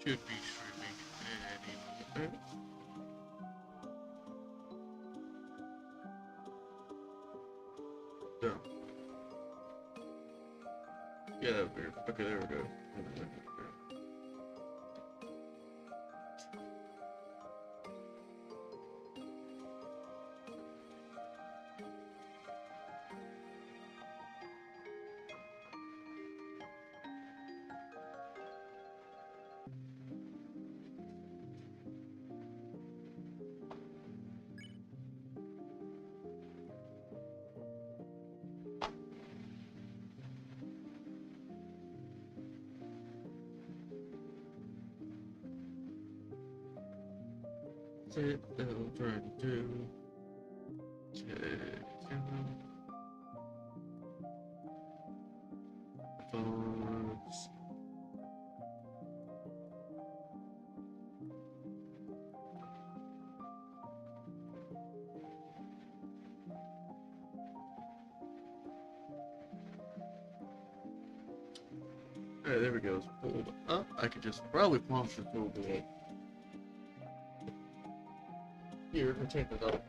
Should be streaming any moment. So, yeah, that was weird. Okay, there we go. Sit down, trying to do. Phones. Alright, there we go. It's pulled up. I could just probably pause the tool here to take it up.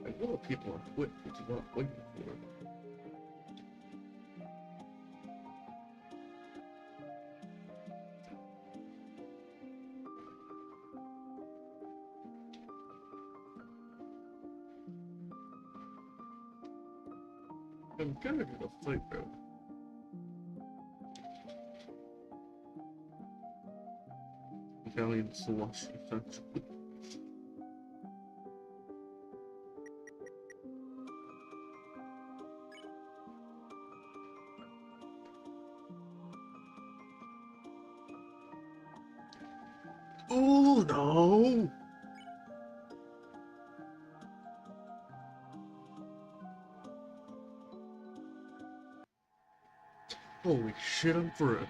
Like, what are people on Twitch, which is what I'm waiting for? I'm gonna do the fight, bro. Italian sauce, essentially. Oh no! Holy shit, I'm through.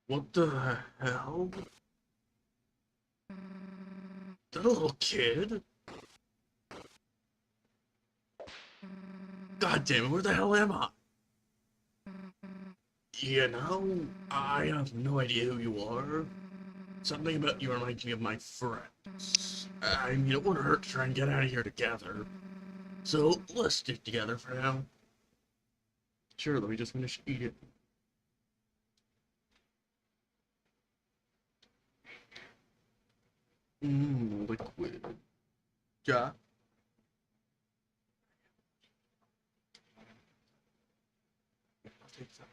What the hell? That little kid? God damn it, where the hell am I? You know, I have no idea who you are. Something about you reminds me of my friends. I mean, it wouldn't hurt to try and get out of here together. So, let's stick together for now. Sure, let me just finish eating. Liquid. Yeah. I'll take some.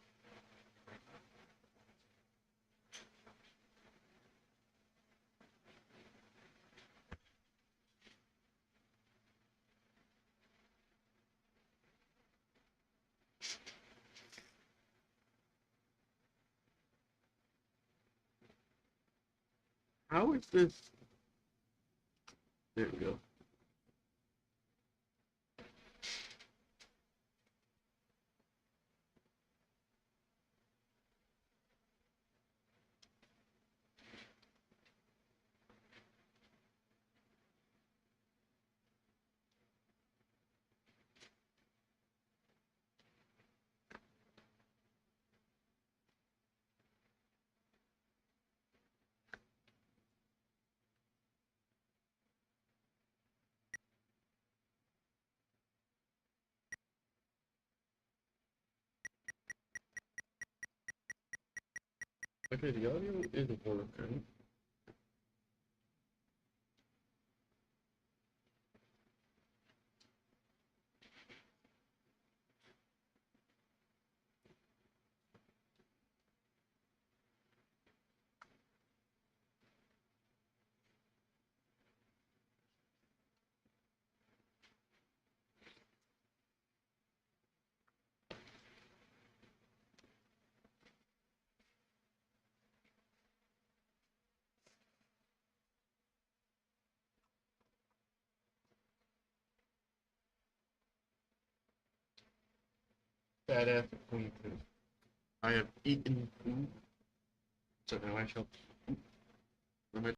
How is this? There we go. Okay, the audio is working. Badass food. I have eaten food, so now I shall. Am I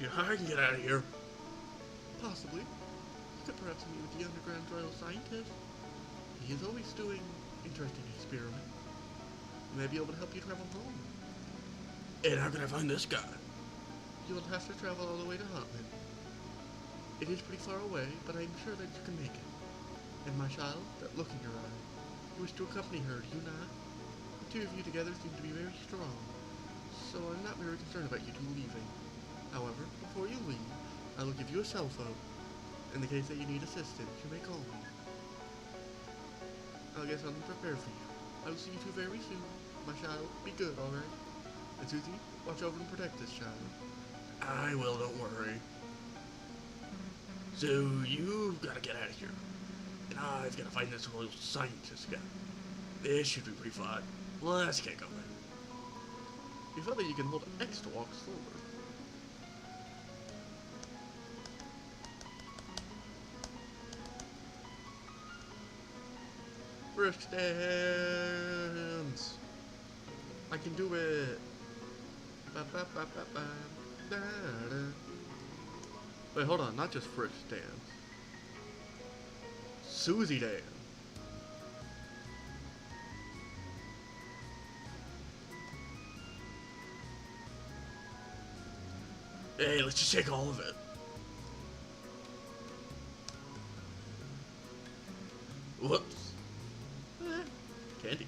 Yeah, I can get out of here. Possibly. You could perhaps meet with the underground royal scientist. He is always doing interesting experiments. He may be able to help you travel home. And how can I find this guy? You will have to travel all the way to Hotland. It is pretty far away, but I am sure that you can make it. And my child, that look in your eye. You wish to accompany her, do you not? The two of you together seem to be very strong, so I'm not very concerned about you two leaving. However, before you leave, I will give you a cell phone. In the case that you need assistance, you may call me. I'll get something prepared for you. I will see you two very soon. My child, be good, alright? And Susie, watch over and protect this child. I will, don't worry. So, you've got to get out of here. And I've got to find this royal scientist guy. This should be pretty fun. Let's get going. You feel that you can hold X to walk forward. Frisk dance! I can do it! Ba, ba, ba, ba, ba, da, da. Wait, hold on, not just Frisk dance. Susie dance! Hey, let's just take all of it. Whoops. Candy.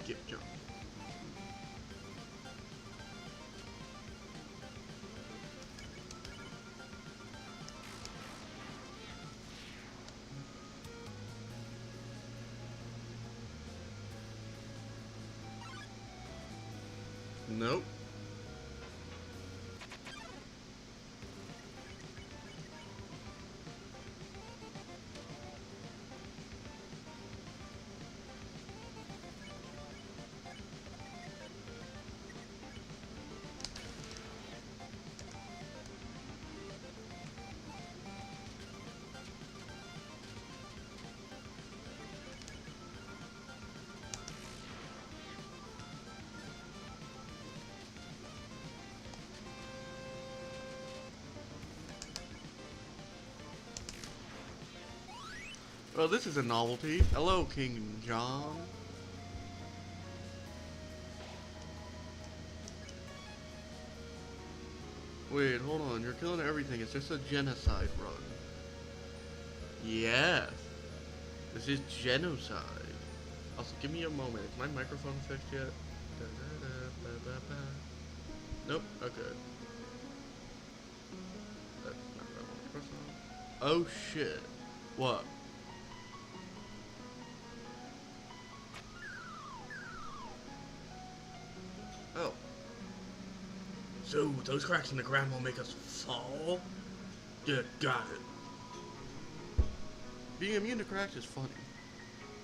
Skip jump. Nope. Well, this is a novelty. Hello, King John. Wait, hold on. You're killing everything. It's just a genocide run. Yes. This is genocide. Also, give me a moment. Is my microphone fixed yet? Nope. Okay. That's not what I want to press on. Oh shit. What? Oh. So, those cracks in the ground will make us fall? Yeah, got it. Being immune to cracks is funny.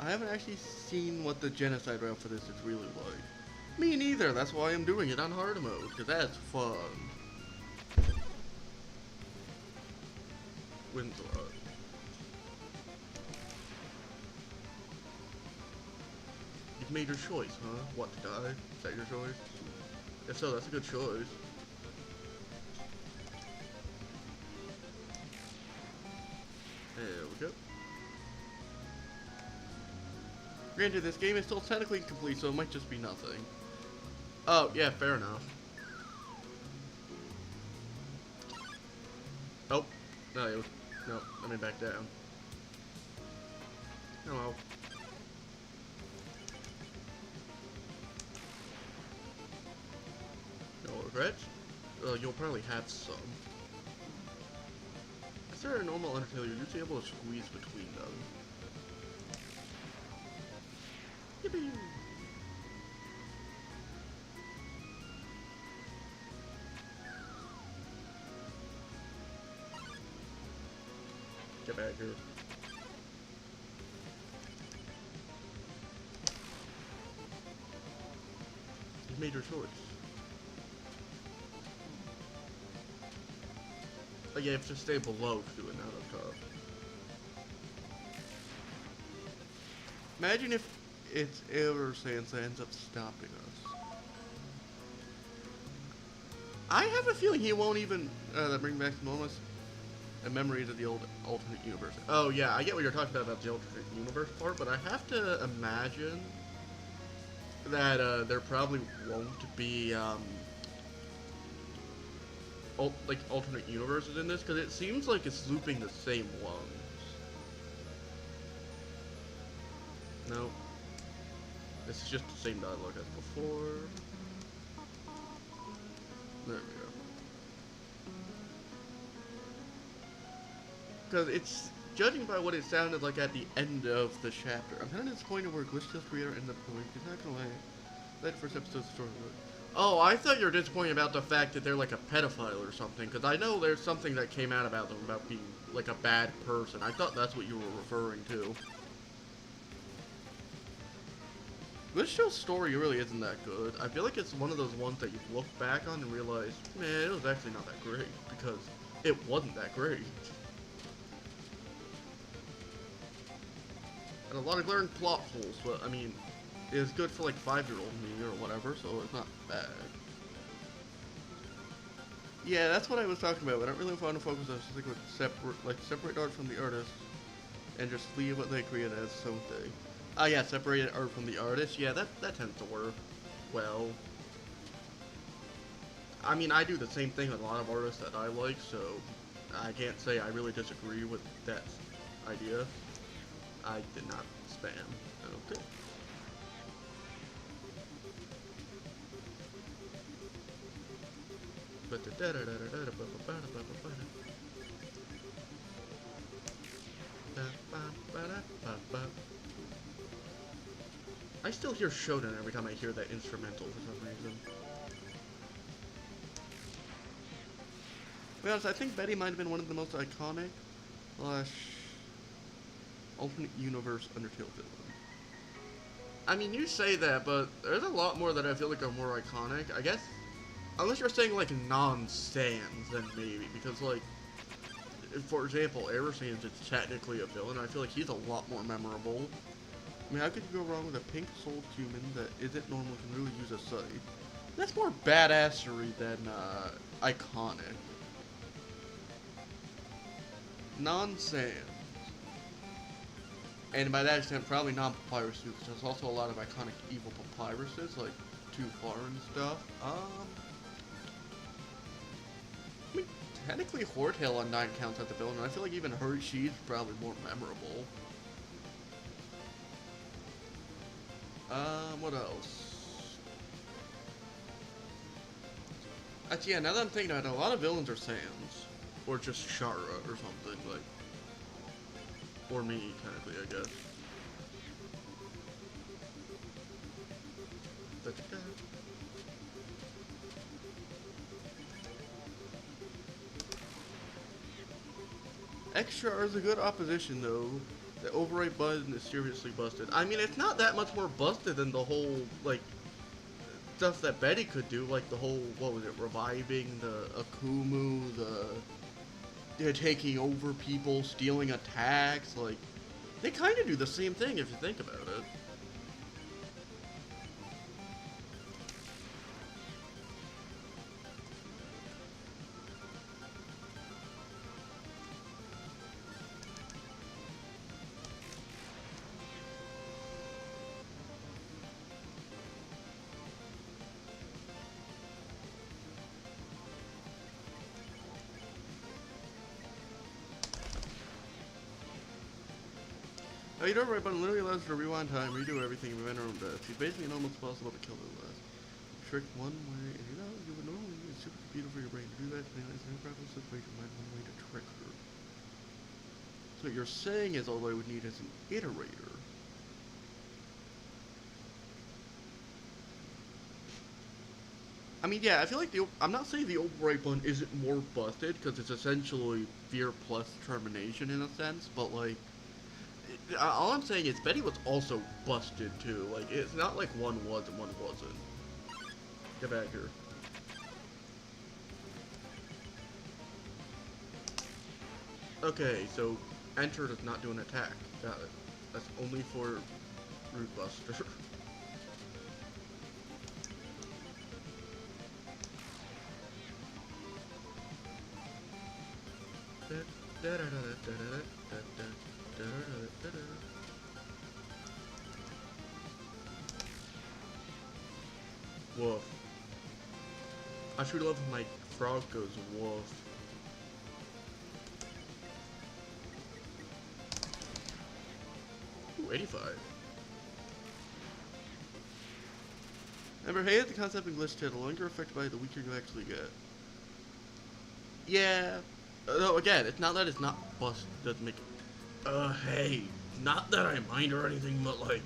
I haven't actually seen what the genocide route for this is really like. Me neither, that's why I'm doing it on hard mode, because that's fun. Wins a lot. You've made your choice, huh? What, to die? Is that your choice? If so, that's a good choice. There we go. Granted, this game is still technically incomplete, so it might just be nothing. Oh, yeah, fair enough. Oh, no, let me back down. Oh well. No regrets? You'll probably have some. Is there a normal Undertale you're usually able to squeeze between them? Yippee! Get back here. You've made your choice. But yeah, you have to stay below to do it, not up top. Imagine if it's Ever Sans that ends up stopping us. I have a feeling he won't even bring back some moments and memories of the old alternate universe. Oh yeah, I get what you're talking about the alternate universe part, but I have to imagine that there probably won't be like alternate universes in this, because it seems like it's looping the same ones. No. This is just the same dialogue as before. There we go. Because it's, judging by what it sounded like at the end of the chapter, I'm kind of disappointed where Glitchtail's creator ended up going. He's not gonna lie. That first episode's story. Oh, I thought you were disappointed about the fact that they're like a pedophile or something. Because I know there's something that came out about them about being like a bad person. I thought that's what you were referring to. Glitchtail's story really isn't that good. I feel like it's one of those ones that you look back on and realize, man, it was actually not that great. Because it wasn't that great. And a lot of glaring plot holes, but I mean, it's good for like 5-year-old me or whatever, so it's not bad. Yeah, that's what I was talking about. I don't really want to focus on something with separate art from the artist, and just leave what they create as something. Ah, yeah, separated art from the artist. Yeah, that tends to work well. I mean, I do the same thing with a lot of artists that I like, so I can't say I really disagree with that idea. I did not spam. Okay. I still hear Shodan every time I hear that instrumental for some reason. To be honest, I think Betty might have been one of the most iconic alternate universe Undertale villain. I mean, you say that, but there's a lot more that I feel like are more iconic. I guess, unless you're saying like non-stands, then maybe, because like, for example, Aerosans is technically a villain. I feel like he's a lot more memorable. I mean, how could you go wrong with a pink-souled human that isn't normal, can really use a sight? That's more badassery than iconic. Non-sans. And by that extent, probably non-papyrus too, because there's also a lot of iconic evil papyruses, like Too Far and stuff. I mean, technically Hortail on 9 counts as the villain, and I feel like even she's probably more memorable. What else? Actually, yeah, now that I'm thinking about it, a lot of villains are Sans. Or just Shara or something, like. Or me, technically, I guess. Extra is a good opposition, though. The override button is seriously busted. I mean, it's not that much more busted than the whole, like, stuff that Betty could do, like the whole, what was it, reviving the Akumu, the taking over people, stealing attacks, like, they kind of do the same thing if you think about it. Oh, you don't right, but it literally allows you to rewind time, redo everything, and prevent her own death. She's basically almost impossible to kill the last. Trick one way, and you know, you would normally use a supercomputer for your brain to do that, depending on the problem situation, find one way to trick her. So what you're saying is all I would need is an iterator. I mean, yeah, I feel like I'm not saying the override button isn't more busted, because it's essentially fear plus determination in a sense, but like, all I'm saying is Betty was also busted too. Like, it's not like one was and one wasn't. Get back here. Okay, so enter does not do an attack. Got it. That's only for Root Buster. Woof. I should love if my frog goes woof. Ooh, 85. Remember, hated the concept in glitch too. The longer affected by it, the weaker you actually get. Yeah. No, again, it's not that it's not bust. Doesn't make it. Hey, not that I mind or anything, but like,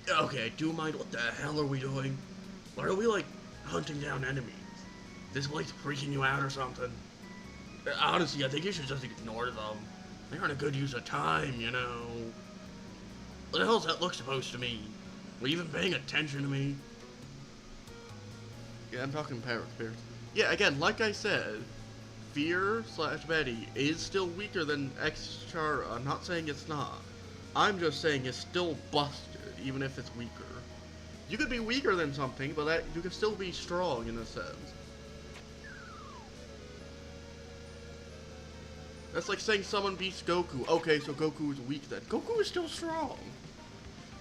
okay, I do mind. What the hell are we doing? Why are we like hunting down enemies? This place freaking you out or something? Honestly, I think you should just ignore them. They aren't a good use of time, you know. What the hell's that look supposed to mean? Were you even paying attention to me? Yeah, I'm talking Pirate Bears. Yeah, again, like I said, Fear / Betty is still weaker than X Chara. I'm not saying it's not. I'm just saying it's still busted, even if it's weaker. You could be weaker than something, but that you could still be strong in a sense. That's like saying someone beats Goku. Okay, so Goku is weak then. Goku is still strong.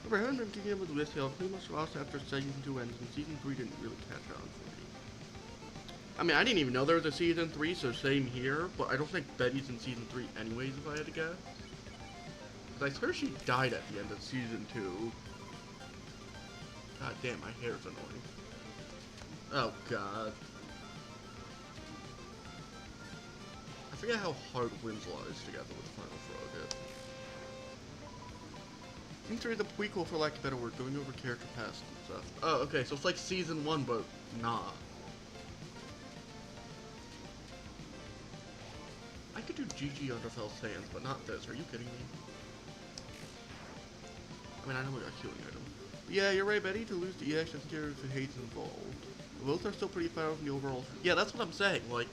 Remember, I haven't been keeping up with this hill. Pretty much lost after season 2 ends, and season 3 didn't really catch on for me. I mean, I didn't even know there was a season 3, so same here, but I don't think Betty's in season 3 anyways, if I had to guess. Because I swear she died at the end of season 2. God damn, my hair's annoying. Oh god. I forget how hard Winslow is together with Final Frog. Seems to be the prequel, for lack of a better word, going over character past and stuff. Oh, okay, so it's like season 1, but not. I could do GG Underfell Sands, but not this. Are you kidding me? I mean, I know we got healing item. But yeah, you're right, Betty. To lose the EX and scare if hate's involved. Both are still pretty powerful in the overall. Yeah, that's what I'm saying. Like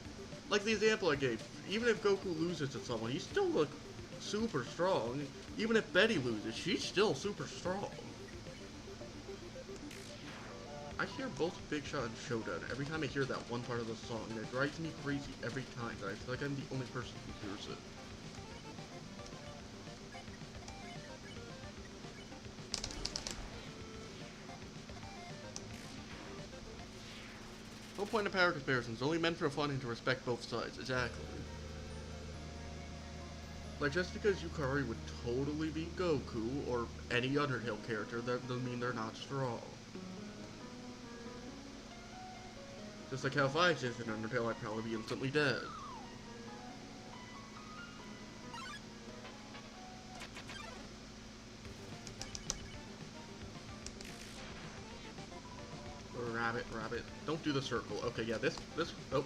the example I gave. Even if Goku loses to someone, he's still like super strong. Even if Betty loses, she's still super strong. I hear both Big Shot and Showdown every time I hear that one part of the song, and it drives me crazy every time that I feel like I'm the only person who hears it. No point of power comparisons, only meant for fun and to respect both sides, exactly. Like, just because Yukari would totally beat Goku, or any Undertale character, that doesn't mean they're not strong. Just like how if I existed in Undertale, I'd probably be instantly dead. Rabbit. Don't do the circle. Okay, yeah, this, oh.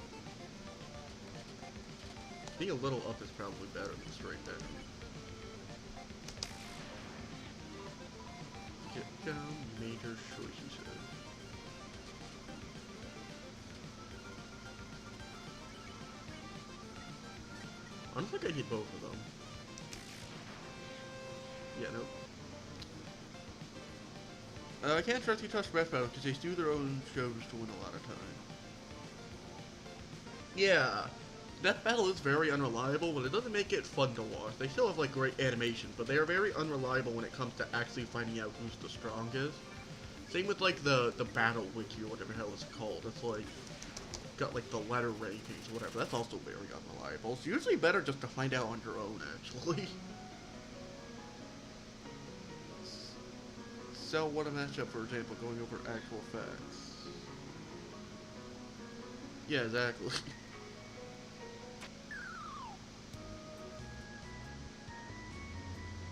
Being a little up is probably better than straight down. Get down, major choices here. I don't think I hit both of them. Yeah, nope. I can't trust you touch breath battles because they do their own shows to win a lot of time. Yeah, that battle is very unreliable, but it doesn't make it fun to watch. They still have like great animation, but they are very unreliable when it comes to actually finding out who's the strongest. Same with like the battle wiki or whatever the hell it's called. It's like got like the letter rankings or whatever. That's also very unreliable. It's usually better just to find out on your own, actually. So what a matchup, for example, going over actual facts. Yeah, exactly.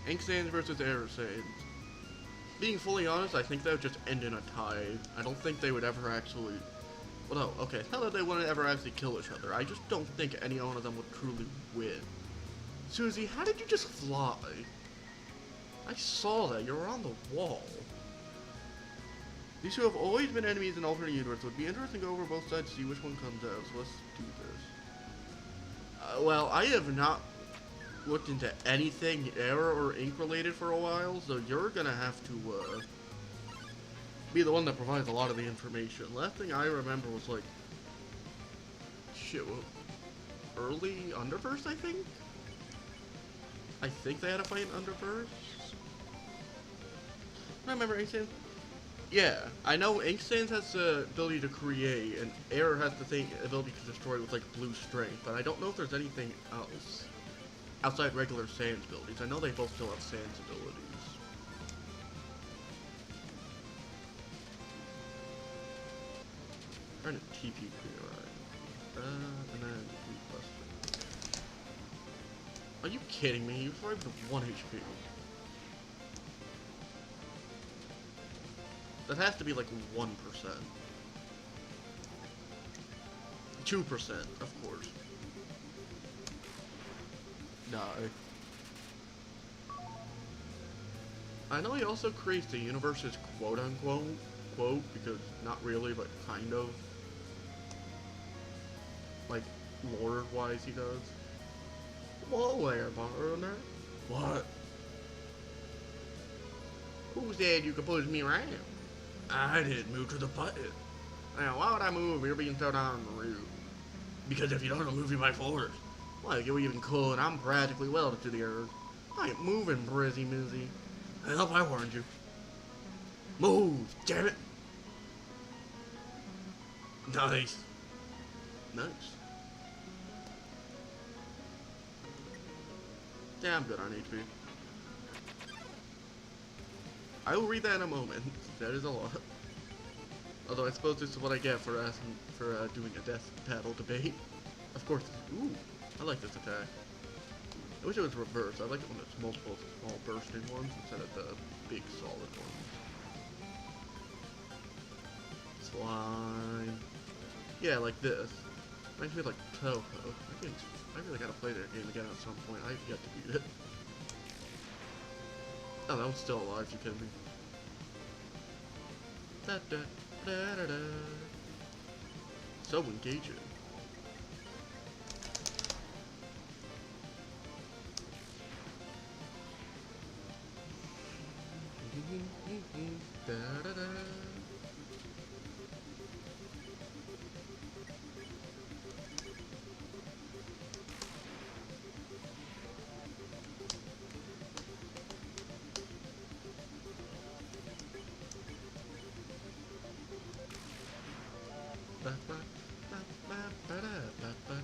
Ink Sands versus Air Sands. Being fully honest, I think that would just end in a tie. I don't think they would ever actually... Well, no, okay, it's not that they wouldn't ever actually kill each other. I just don't think any one of them would truly win. Susie, how did you just fly? I saw that. You were on the wall. These two have always been enemies in alternate universe. It would be interesting to go over both sides to see which one comes out. So let's do this. Well, I have not looked into anything Air or Ink related for a while, so you're gonna have to be the one that provides a lot of the information. Last thing I remember was like, shit, well, early Underverse, I think? I think they had a fight in Underverse? I remember Ink Sands. Yeah, I know Ink Sands has the ability to create, and Air has the ability to destroy with like blue strength, but I don't know if there's anything else outside regular Sands abilities. I know they both still have Sands abilities. Trying to TP pre-ride. And then request. Are you kidding me? You survived with 1 HP. That has to be like 1%. 2%, of course. No. I know he also creates the universe's quote-unquote quote, because not really, but kind of. Like, lore-wise he does. Whoa there, partner. What? Who said you could push me around? I didn't move to the button. Now, why would I move? You're being so darn rude. Because if you don't, I'll move you by force. Well, you even could. I'm practically welded to the earth. I ain't moving, Brizzy Mizzy. Help, I warned you. Move, damn it. Nice. Nice. Yeah, I'm good on HP. I will read that in a moment. That is a lot. Although I suppose this is what I get for asking for doing a death paddle debate. Of course. Ooh, I like this attack. I wish it was reversed. I like it when it's multiple small bursting ones instead of the big solid ones. Slime. Yeah, like this. Makes me like Toho. I really gotta play that game again at some point. I've yet to beat it. Oh, that one's still alive, you kidding me? Da, da, da, da, da. So engaging. Da, da, da. Ba, ba, ba, ba, ba, da, ba, ba.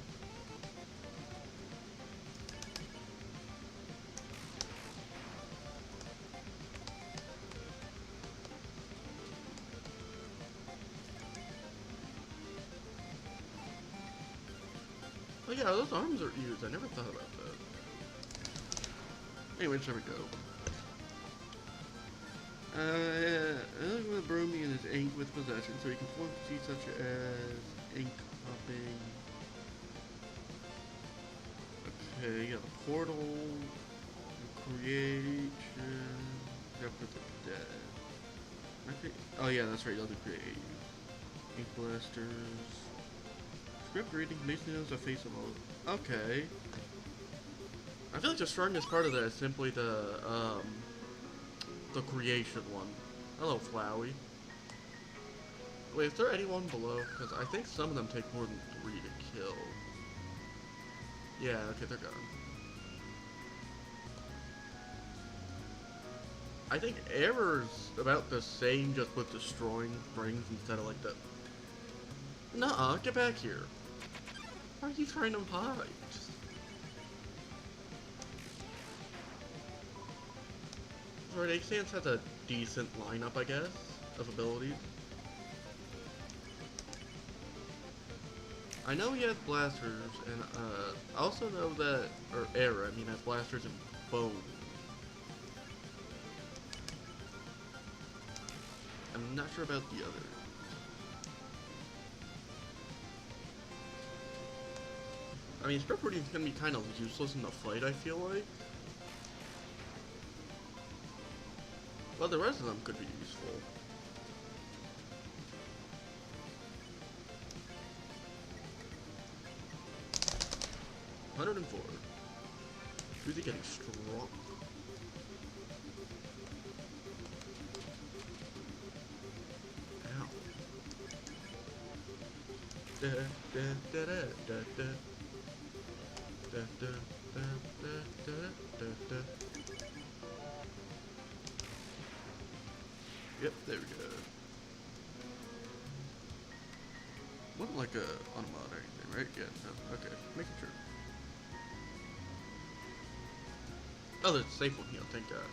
Oh yeah, those arms are used. I never thought about that. Anyways, there we go. Early with Bromie and his ink with possession, so he can perform feats such as ink hopping. Okay, yeah, the portal, the creation, except for the dead. I think, oh yeah, that's right, he doesn't create ink blasters. Script reading, Mason knows the face of all. Okay. I feel like the strongest part of that is simply the creation one. Hello, Flowey. Wait, is there anyone below? Because I think some of them take more than 3 to kill. Yeah, okay, they're gone. I think error's about the same, just with destroying rings instead of like the... Nuh-uh, get back here. Why are you trying to hide? Alright, Xance has a decent lineup, I guess, of abilities. I know he has blasters, and I also know that, or Era, I mean, has blasters and bone. I'm not sure about the other. I mean, Script Reading is going to be kind of useless in the fight, I feel like. Well, the rest of them could be useful. $104. Who's he getting strong? Ow. Da da da da da da. Da da da da da da da. Yep, there we go. Wasn't like a automod or anything, right? Yeah, no, okay, making sure. Oh, there's a safe one here, thank God.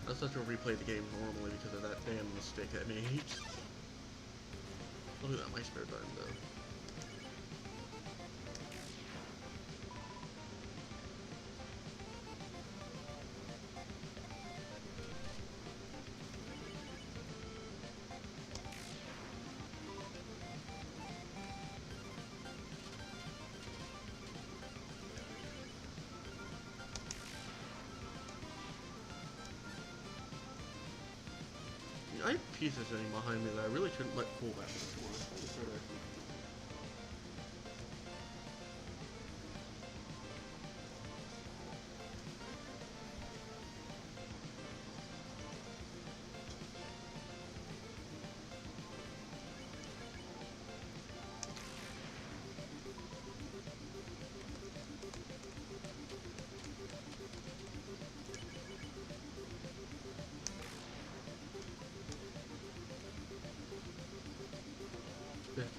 I was such a replay the game normally because of that damn mistake I made. I'll do that in my spare time, though. I have pieces sitting behind me that I really shouldn't let pull back and forth.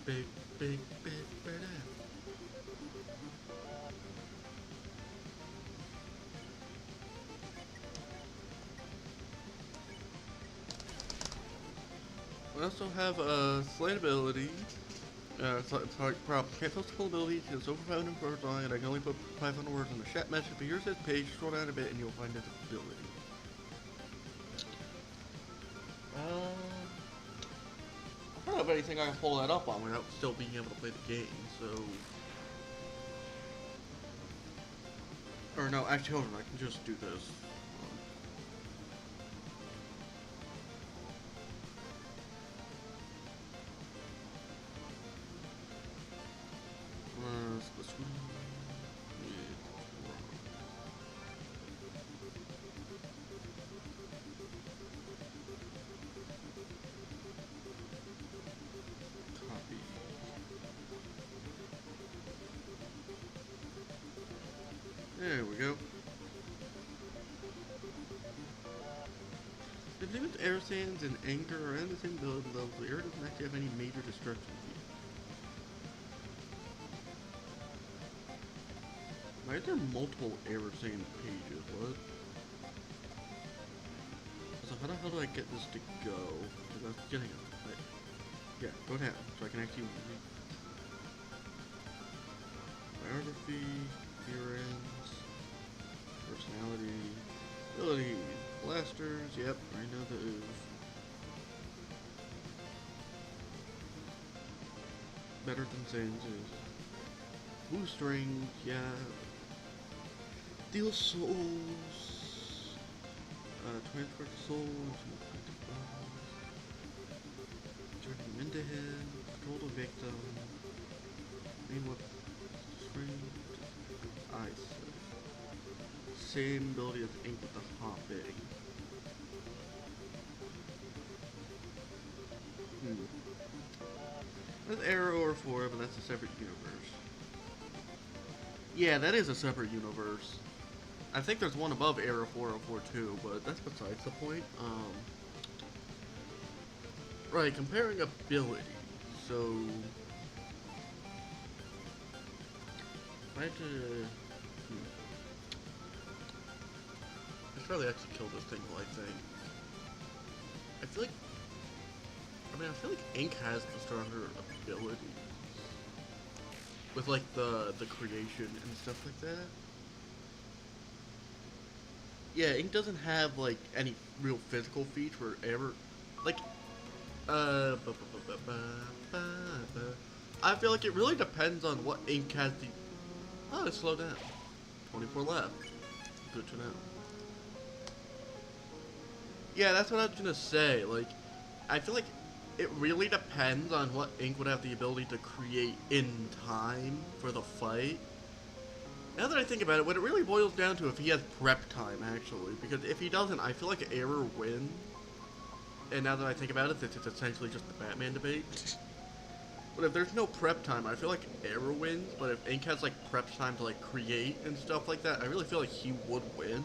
Big, big, big, big, We also have a slight ability. Sorry, problem. Can't tell skill ability. It's over 500 words long, and I can only put 500 words on the chat message. But here's this page. Scroll down a bit, and you'll find its ability. I don't have anything I can pull that up on without still being able to play the game. So, or no, actually, hold on. I can just do this. This one. Copy. There we go. The difference with air sands and anchor are in the same building level. The air doesn't actually have any major destruction feat. Why are there multiple air sand pages? What? So how the hell do I get this to go? Because I was getting it. Yeah, go down so I can actually read. Biography, appearance, personality, abilities, blasters. Yep, I know those. Better than Sans is. Blue string, yeah. Deal souls. Transfer the soul into active bombs. Turn him into him. Control the victim. Main weapon. String. Ice. Same ability as Ink with the hopping. That's Arrow or 4, but that's a separate universe. Yeah, that is a separate universe. I think there's one above Arrow 404 too, but that's besides the point. Right, comparing ability. So, if I had to, I should probably actually kill this thing. I think. I feel like. I feel like Ink has the stronger ability. With like the creation and stuff like that. Yeah, Ink doesn't have like any real physical feats where ever like I feel like it really depends on what Ink has the. Oh, it slowed down. 24 left. Good to know. Yeah, that's what I was gonna say. Like, I feel like it really depends on what Ink would have the ability to create in time for the fight. Now that I think about it, what it really boils down to if he has prep time, actually. Because if he doesn't, I feel like Error wins. And now that I think about it, it's essentially just the Batman debate. But if there's no prep time, I feel like Error wins. But if Ink has, like, prep time to, like, create and stuff like that, I really feel like he would win.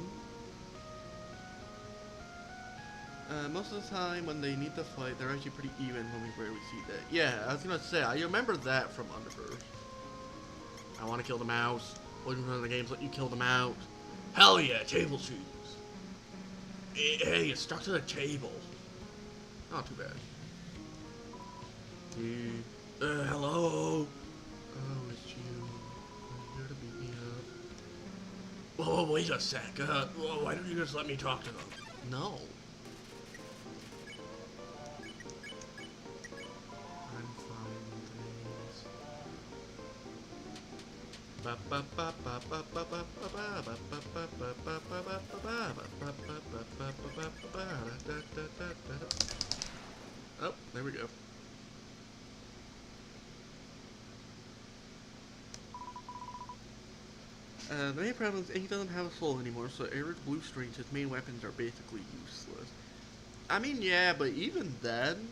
Most of the time, when they need to fight, they're actually pretty even when we rarely see that. Yeah, I was gonna say, I remember that from Underverse. I want to kill the mouse. Which one of the games let you kill the mouse? Hell yeah, table shoes. Hey, it's stuck to the table. Not too bad. Hello? Oh, it's you. Are you here to beat me up? Whoa, wait a sec. Why don't you just let me talk to them? No. I'm fine, thanks. Oh, there we go. The main problem is he doesn't have a soul anymore, so Arid's blue strings, his main weapons, are basically useless. I mean, yeah, but even then,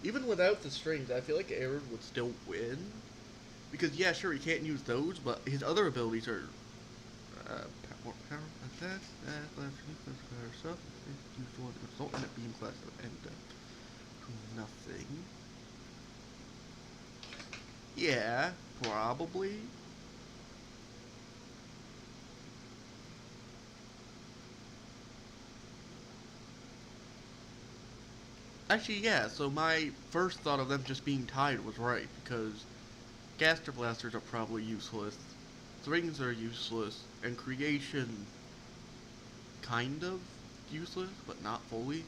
even without the strings, I feel like Arid would still win. Because, yeah, sure, he can't use those, but his other abilities are more power, attack, left, power, stuff. Use the one result in a beam class that end up to nothing. Yeah, probably. Actually, yeah, so my first thought of them just being tied was right, because Gaster Blasters are probably useless, Rings are useless, and Creation kind of useless, but not fully.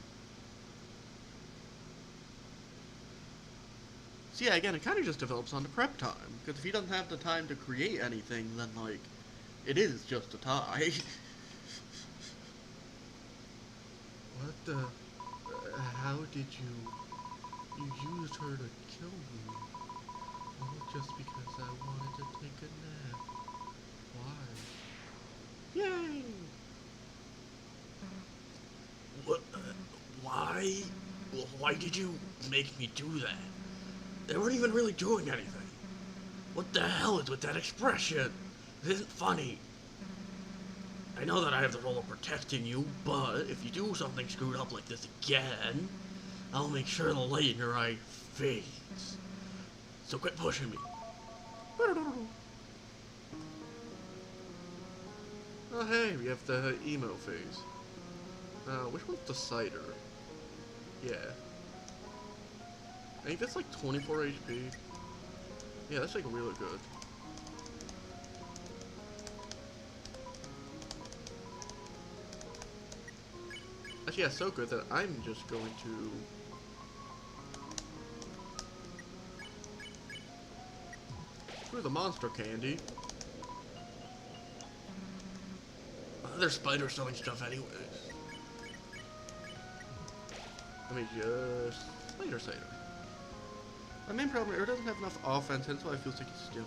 So yeah, again, it kind of just develops onto prep time, because if he doesn't have the time to create anything, then, like, it is just a tie. What the... how did you... You used her to kill me? All just because I wanted to take a nap. Why? Yay! What? Why? Why did you make me do that? They weren't even really doing anything. What the hell is with that expression? It isn't funny. I know that I have the role of protecting you, but if you do something screwed up like this again, I'll make sure the light in your eye fades. So quit pushing me. Oh hey, we have the emo phase. Which one's the cider? Yeah. I think that's like 24 HP. Yeah, that's like really good. Actually, yeah, so good that I'm just going to... screw the monster candy. There's spiders selling stuff anyways. Let me just... Spider cider. My main problem is it doesn't have enough offense, and so I feel like it's still...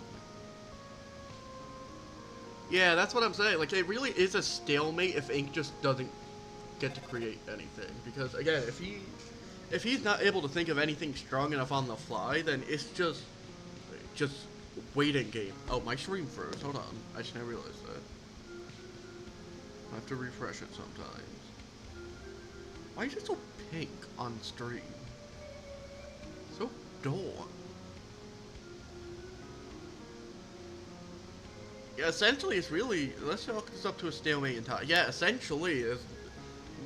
Yeah, that's what I'm saying. Like, it really is a stalemate if Ink just doesn't get to create anything. Because, again, if he's not able to think of anything strong enough on the fly, then it's just waiting game. Oh, my stream froze. Hold on. I just now realized that. I have to refresh it sometimes. Why is it so pink on stream? So dull. Yeah, essentially, it's really... Let's chalk this up to a stalemate and tie. Yeah, essentially,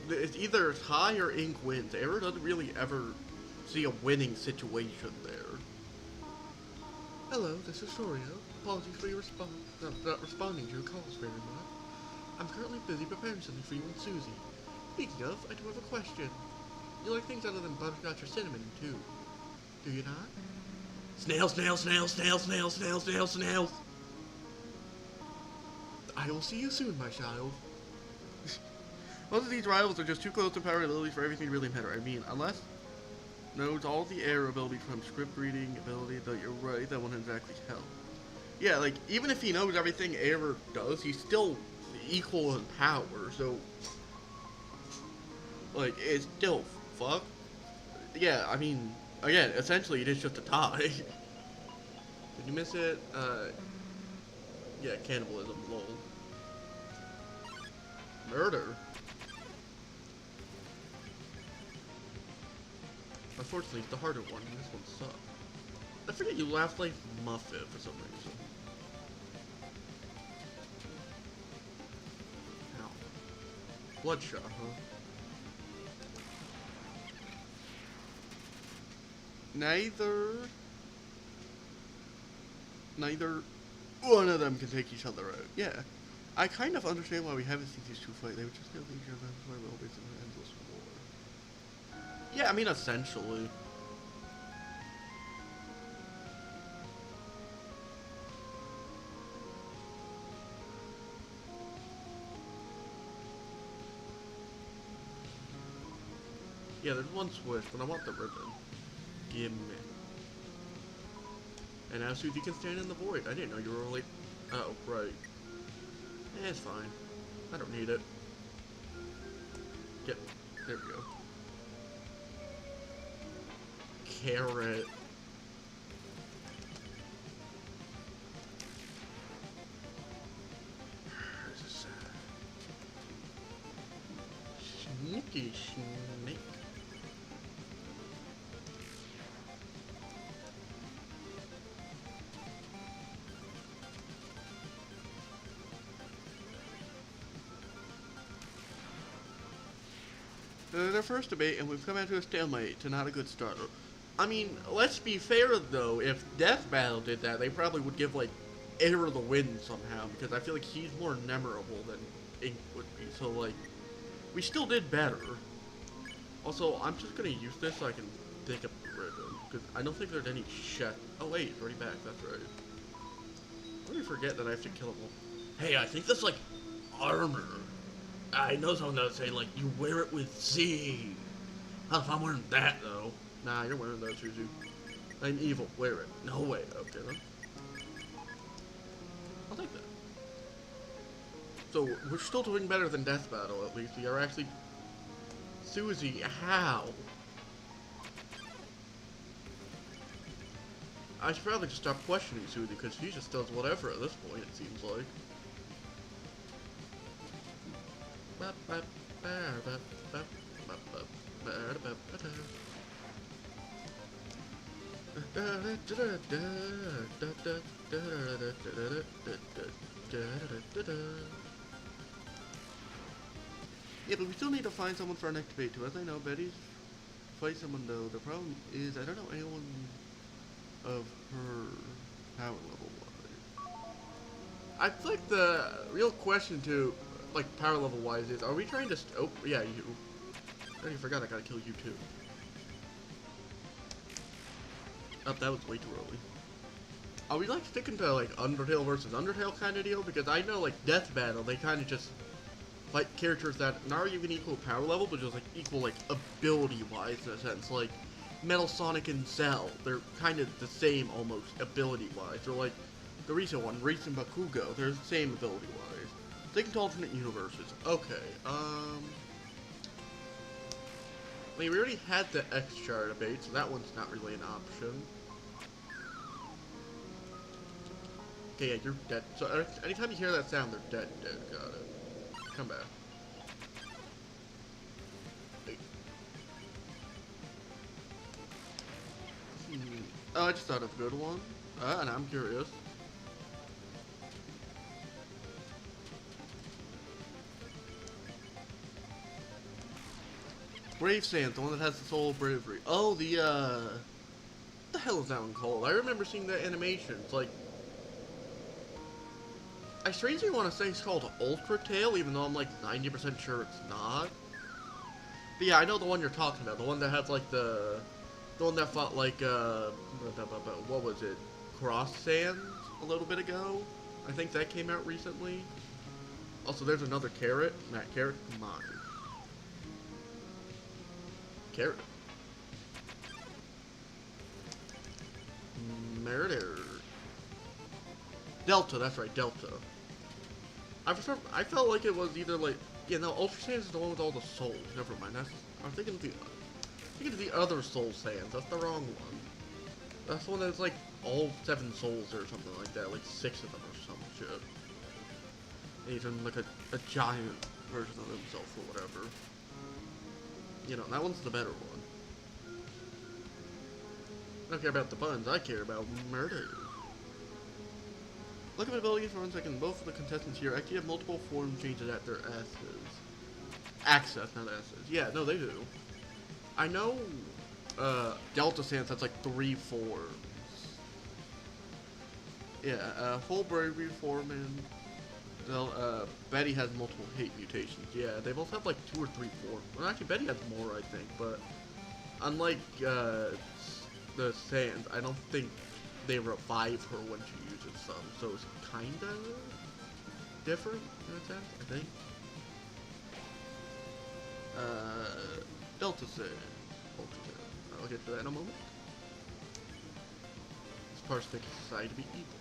it's either tie or Ink wins. Error doesn't really ever see a winning situation there. Hello, this is Sorio. Apologies for your not responding to your calls very much. I'm currently busy preparing something for you and Susie. Speaking of, I do have a question. You like things other than butterscotch or cinnamon, too. Do you not? Snails, snails, snails, snails, snails, snails, snails, snails. I will see you soon, my child. Most of these rivals are just too close to power abilities for everything to really matter. I mean, unless knows all the air ability from script reading ability, though you're right, that won't exactly help. Yeah, like, even if he knows everything Air does, he's still equal in power, so... Like, it's still fucked. Yeah, I mean, again, essentially it is just a tie. Did you miss it? Yeah, cannibalism, lol. Murder? Unfortunately, it's the harder one, and this one sucks. I forget you laughed like Muffet for some reason. Ow. Bloodshot, huh? Neither neither one of them can take each other out. Yeah. I kind of understand why we haven't seen these two fight. They would just kill each other for a little bit of an endless war. Yeah, I mean, essentially. Yeah, there's one switch, but I want the ribbon. Gimme. And now Susie can stand in the void. I didn't know you were really... Oh, right. It's fine. I don't need it. Get... There we go. Carrot. Sneaky snake. Their first debate, and we've come out to a stalemate to not a good start. I mean, let's be fair though, if Death Battle did that, they probably would give, like, Air the win somehow, because I feel like he's more memorable than Ink would be, so, like, we still did better. Also, I'm just gonna use this so I can dig up the ribbon, because I don't think there's any shit. Oh wait, it's already back, that's right. I already forget that I have to kill him all. Hey, I think that's like armor. I know someone that's saying like you wear it with Z. Hell, if I'm wearing that though. Nah, you're wearing that, Suzu. I'm evil, wear it. No way. Okay then. I'll take that. So, we're still doing better than Death Battle, at least. We are actually... Susie, how? I should probably just stop questioning Susie, because she just does whatever at this point, it seems like. Yeah, but we still need to find someone for our next debate too. As I know, Betty's fight someone though. The problem is I don't know anyone of her power level wise. I think the real question to like power level wise is, are we trying to oh yeah, you. I already forgot I gotta kill you too. Oh, that was way too early. Are we like sticking to like Undertale versus Undertale kind of deal? Because I know like Death Battle, they kind of just fight characters that aren't even equal power level, but just like equal like ability wise in a sense. Like Metal Sonic and Cell, they're kind of the same almost ability wise. They're like the recent one, Reese and Bakugo, they're the same ability wise. Sticking to alternate universes. Okay, I mean, we already had the X-Char debate, so that one's not really an option. Okay, yeah, you're dead. So anytime you hear that sound, they're dead. Got it. Come back. Wait. Oh, I just thought of a good one. And I'm curious. Brave Sand, the one that has the soul of bravery. Oh, what the hell is that one called? I remember seeing that animation. It's like, I strangely want to say it's called Ultra Tail, even though I'm like 90% sure it's not. But yeah, I know the one you're talking about. The one that has like the one that fought like what was it? Cross Sands a little bit ago. I think that came out recently. Also, there's another carrot. That carrot, come on. Carrot. Murder. Delta, that's right, Delta. I felt like it was either like, yeah, no, Ultra Sands is the one with all the souls. Never mind, I'm thinking of the other Soul Sands. That's the wrong one. That's the one that's like all 7 souls or something like that, like 6 of them or some shit. And even like a giant version of himself or whatever. You know, that one's the better one. I don't care about the buns, I care about murder. Look at my abilities for 1 second. Both of the contestants here actually have multiple form changes at their asses. Access, not asses. Yeah, no, they do. I know Delta Sands has like 3 forms. Yeah, full bravery foreman. Betty has multiple hate mutations. Yeah, they both have like 2 or 3 forms. Well, actually, Betty has more, I think. But unlike the Sands, I don't think they revive her when she uses some. So it's kinda different in a sense, I think. Delta Sand. I'll get to that in a moment. This parsec is decided to be evil.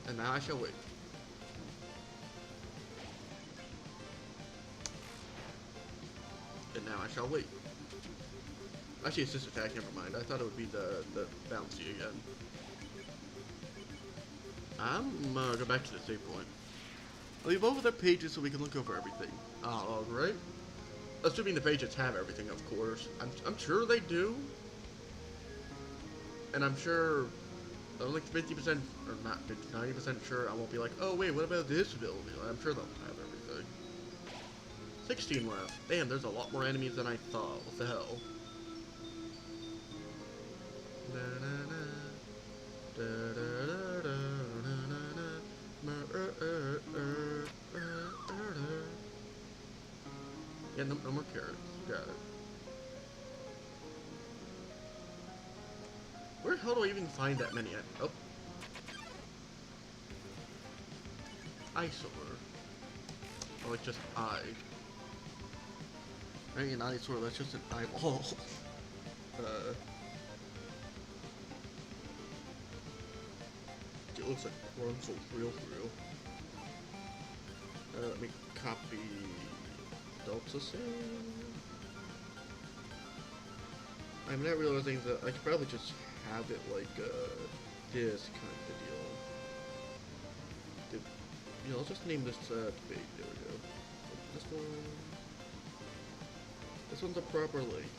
And now I shall wait. And now I shall wait. Actually, it's just attack, never mind. I thought it would be the bouncy again. I'm go back to the save point. I'll leave over their pages so we can look over everything. Alright. Assuming the pages have everything, of course. I'm sure they do. And I'm sure, I'm like 50%, or not 50, 90% sure I won't be like, oh wait, what about this ability? I'm sure they'll have everything. 16 left. Damn, there's a lot more enemies than I thought. What the hell? Yeah, no more carrots. Got it. Where the hell do I even find that many? Oh. Eyesore. Or like just eye. Right, an eyesore, that's just an eyeball. It looks like Grunsel's real for real. Let me copy Delta Sand. I'm not realizing that I could probably just have it like this kind of deal. You know, I'll just name this debate. There we go. This one. This one's a proper link.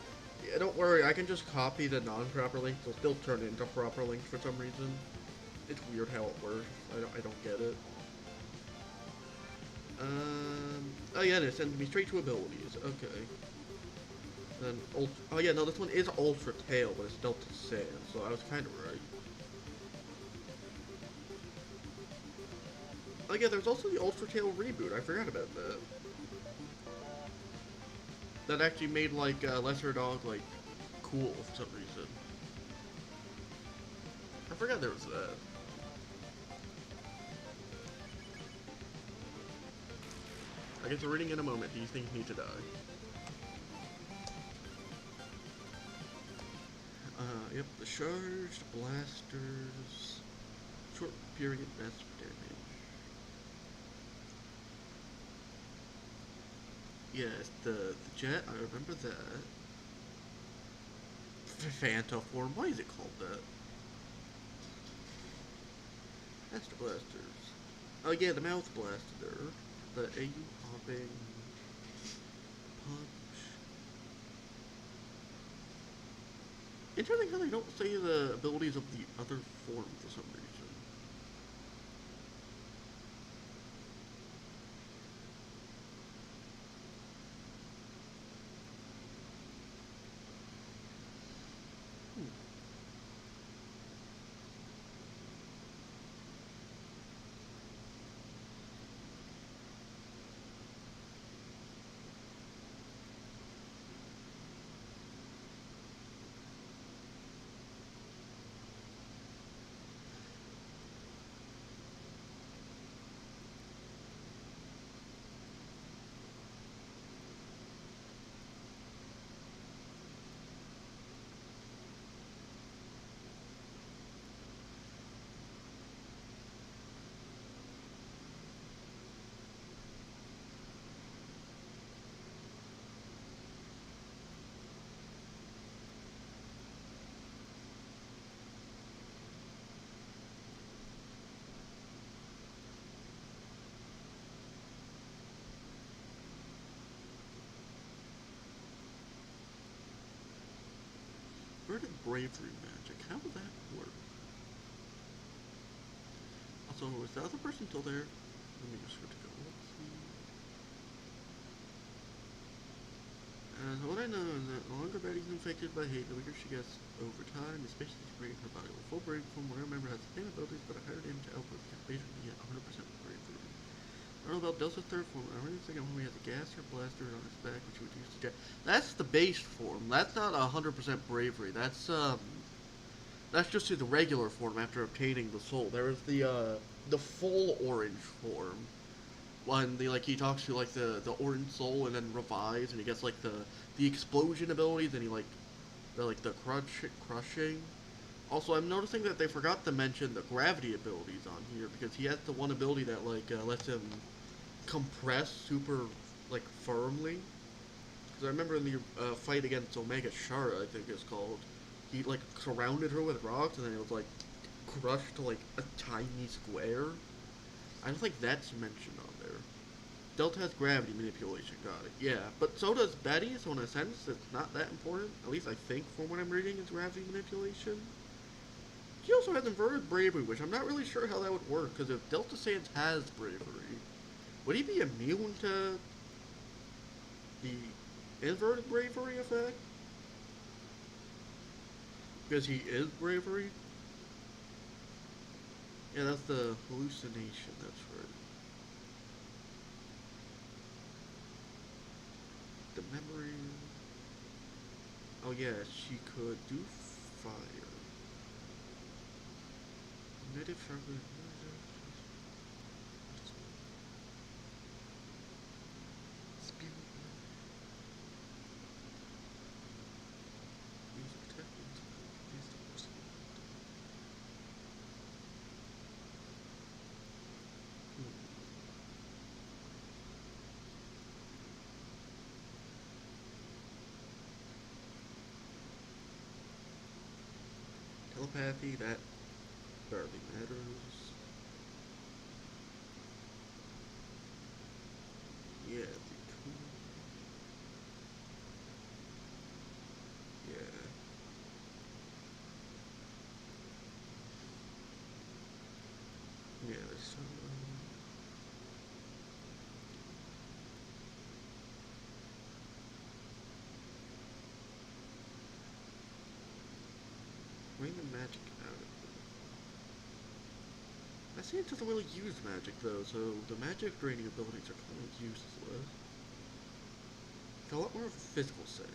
Yeah, don't worry, I can just copy the non-proper link. It'll still turn into proper links for some reason. It's weird how it works. I don't get it. Oh yeah, it sends me straight to abilities. Okay. Then oh yeah, no, this one is Ultra Tail, but it's Delta Sand, so I was kind of right. Oh yeah, there's also the Ultra Tail reboot. I forgot about that. That actually made like Lesser Dog like cool for some reason. I forgot there was that. I get to reading in a moment. These things need to die. Yep, the charged blasters, short period mass damage. Yes, the jet, I remember that. Phantom form, why is it called that? Master blasters. Oh yeah, the mouth blaster. The AU popping punch. Interesting how they don't say the abilities of the other form for some reason. Verdant bravery magic, how would that work? Also, is the other person still there? Let me just go to go. Let's see. What I know is that the longer Betty's in affected by hate, the weaker she gets over time, especially to bring her body. A full brave form where a member has the same abilities but a higher damage output can basically get 100% bravery. I don't know about Delta's third form. I really think when he has a gas or blaster on his back, which he would use to get. That's the base form. That's not 100% bravery. That's just the regular form after obtaining the soul. There is the full orange form. When he talks to the orange soul and then revives and he gets the explosion abilities and he the crushing. Also, I'm noticing that they forgot to mention the gravity abilities on here because he has the one ability that lets him compress super firmly. Because I remember in the fight against Omega Shara, I think it's called, he surrounded her with rocks and then it was crushed to a tiny square. I don't think that's mentioned on there. Delta has gravity manipulation, got it. Yeah, but so does Betty, so in a sense it's not that important. At least I think from what I'm reading is gravity manipulation. She also has inverted bravery, which I'm not really sure how that would work, because if Delta Sans has bravery, would he be immune to the inverted bravery effect? Because he is bravery? Yeah, that's the hallucination, that's right. The memory... Oh yeah, she could do fire. Native sharply... Speed... Telepathy, that barely matters. Yeah, yeah. Yeah, there's some... bring the magic out of it. I see it doesn't really use magic though, so the magic draining abilities are kind of useless. It's a lot more of a physical sense.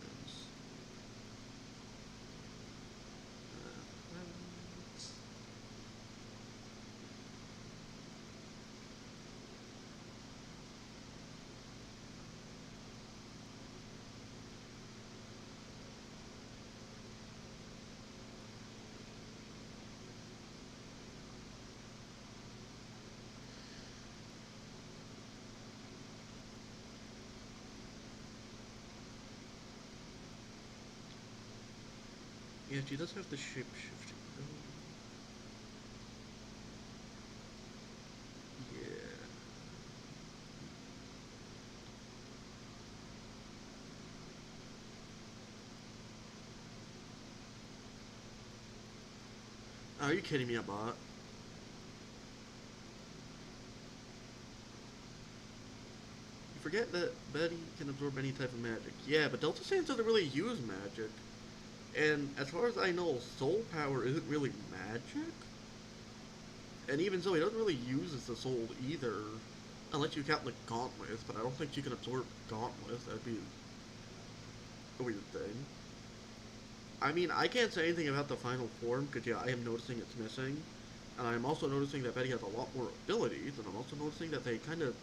Yeah, she does have the shape-shifting ability. Yeah. Oh, are you kidding me, bot? You forget that Betty can absorb any type of magic. Yeah, but Delta Sans doesn't really use magic. And as far as I know, soul power isn't really magic. And even so, he doesn't really use the soul either. Unless you count the gauntlets, but I don't think she can absorb gauntlets. That'd be a weird thing. I mean, I can't say anything about the final form, because yeah, I am noticing it's missing. And I'm also noticing that Betty has a lot more abilities, and I'm also noticing that they kind of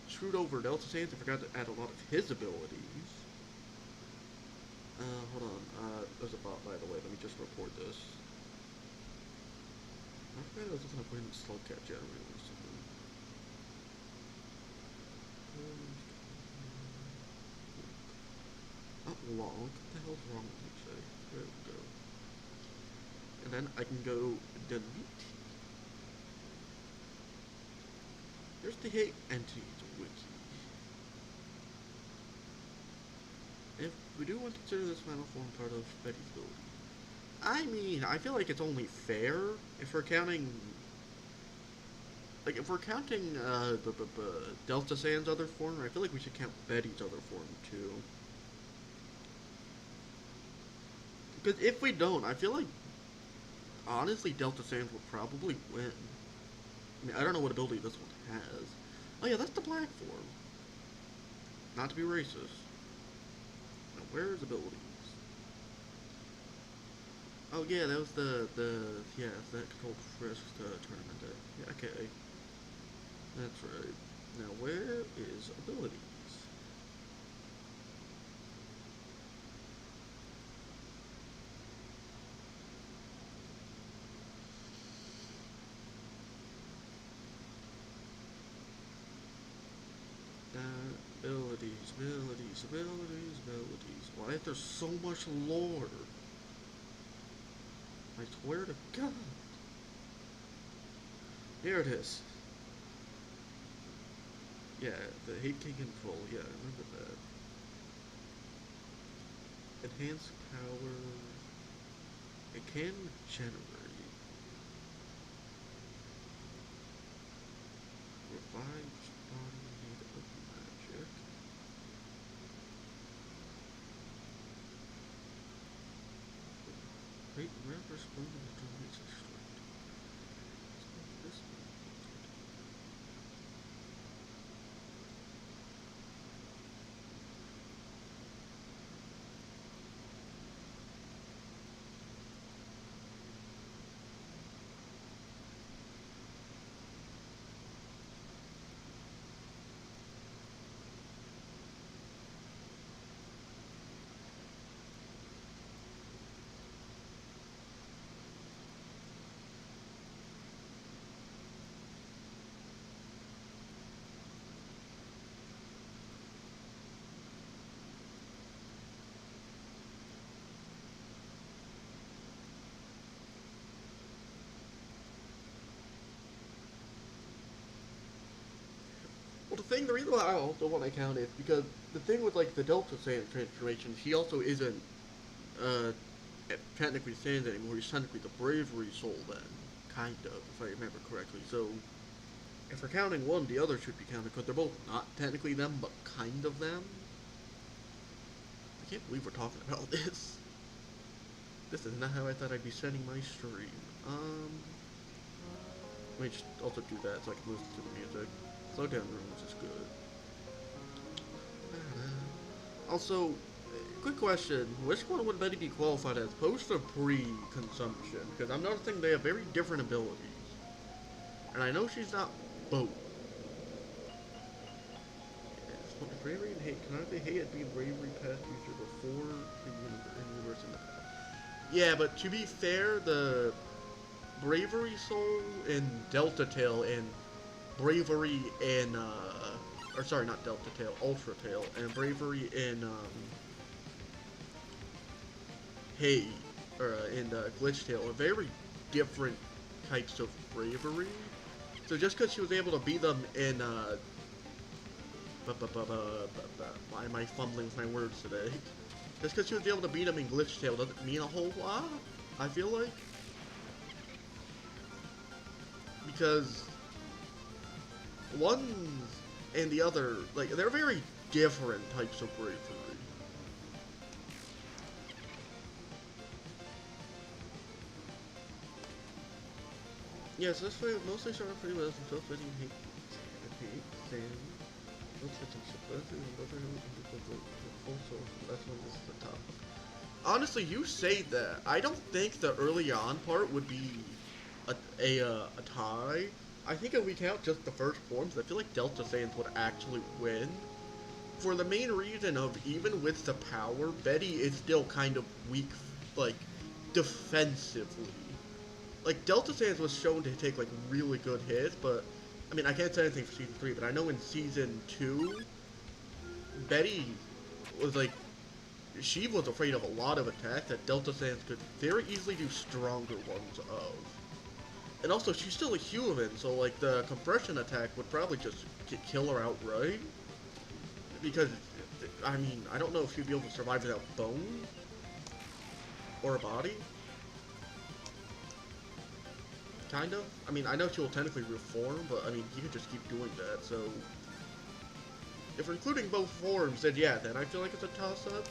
screwed over Delta Sans and forgot to add a lot of his abilities. Hold on. There's a bot, by the way. Let me just report this. I forgot I was looking at putting Slugcat generator or something. Not long. What the hell's wrong with me today? There we go. And then I can go delete. Here's the hate entities wiki. If we do want to consider this final form part of Betty's ability, I mean, I feel like it's only fair if we're counting, if we're counting the Delta Sans other form, I feel like we should count Betty's other form too. Because if we don't, I feel like, honestly, Delta Sands will probably win. I mean, I don't know what ability this one has. Oh yeah, that's the black form. Not to be racist. Now, where's abilities? Oh yeah, that was yeah, that controlled Frisk tournament day. Yeah, okay. That's right. Now, where is abilities? Abilities. Why is there so much lore? I swear to God. Here it is. Yeah, the hate can control. Yeah, I remember that. Enhanced power. It can generate. Revives body need of magic. Great rare spoon of dominates a strength. This Well, the reason why I also want to count is because the thing with like the Delta Saiyan transformation, he also isn't uh technically Saiyans anymore. He's technically the Bravery Soul then, kind of, if I remember correctly. So if we're counting one, the other should be counted because they're both not technically them, but kind of them. I can't believe we're talking about this. This is not how I thought I'd be setting my stream. Let me just also do that so I can listen to the music. Slow down rooms is good. Also, quick question: which one would Betty be qualified as, post or pre-consumption? Because I'm noticing they have very different abilities, and I know she's not both. Yes, bravery and hate. Can I be hated being bravery past future before the universe in the past? Yeah, but to be fair, the bravery soul in Delta Tail and bravery in or sorry, not Delta Tail, Ultra Tail, and bravery in Hay or in Glitch Tail are very different types of bravery. So just because she was able to beat them in why am I fumbling with my words today? Just because she was able to beat them in Glitch Tail doesn't mean a whole lot, I feel like. Because one and the other, like, they're very different types of bravery. Yes, this way mostly started pretty well until fitting hate Sam. Let's hit some shit. That's when this is the top. Honestly, you say that. I don't think the early on part would be a tie. I think if we count just the first forms, I feel like Delta Saiyans would actually win. For the main reason of, even with the power, Betty is still kind of weak, like, defensively. Like, Delta Saiyans was shown to take, like, really good hits, but, I mean, I can't say anything for Season 3, but I know in Season 2, Betty was, like, she was afraid of a lot of attacks that Delta Saiyans could very easily do stronger ones of. And also, she's still a human, so, like, the compression attack would probably just kill her outright. Because, I mean, I don't know if she'd be able to survive without bone or a body. Kind of. I mean, I know she will technically reform, but, I mean, you could just keep doing that, so... If we're including both forms, then yeah, then I feel like it's a toss-up.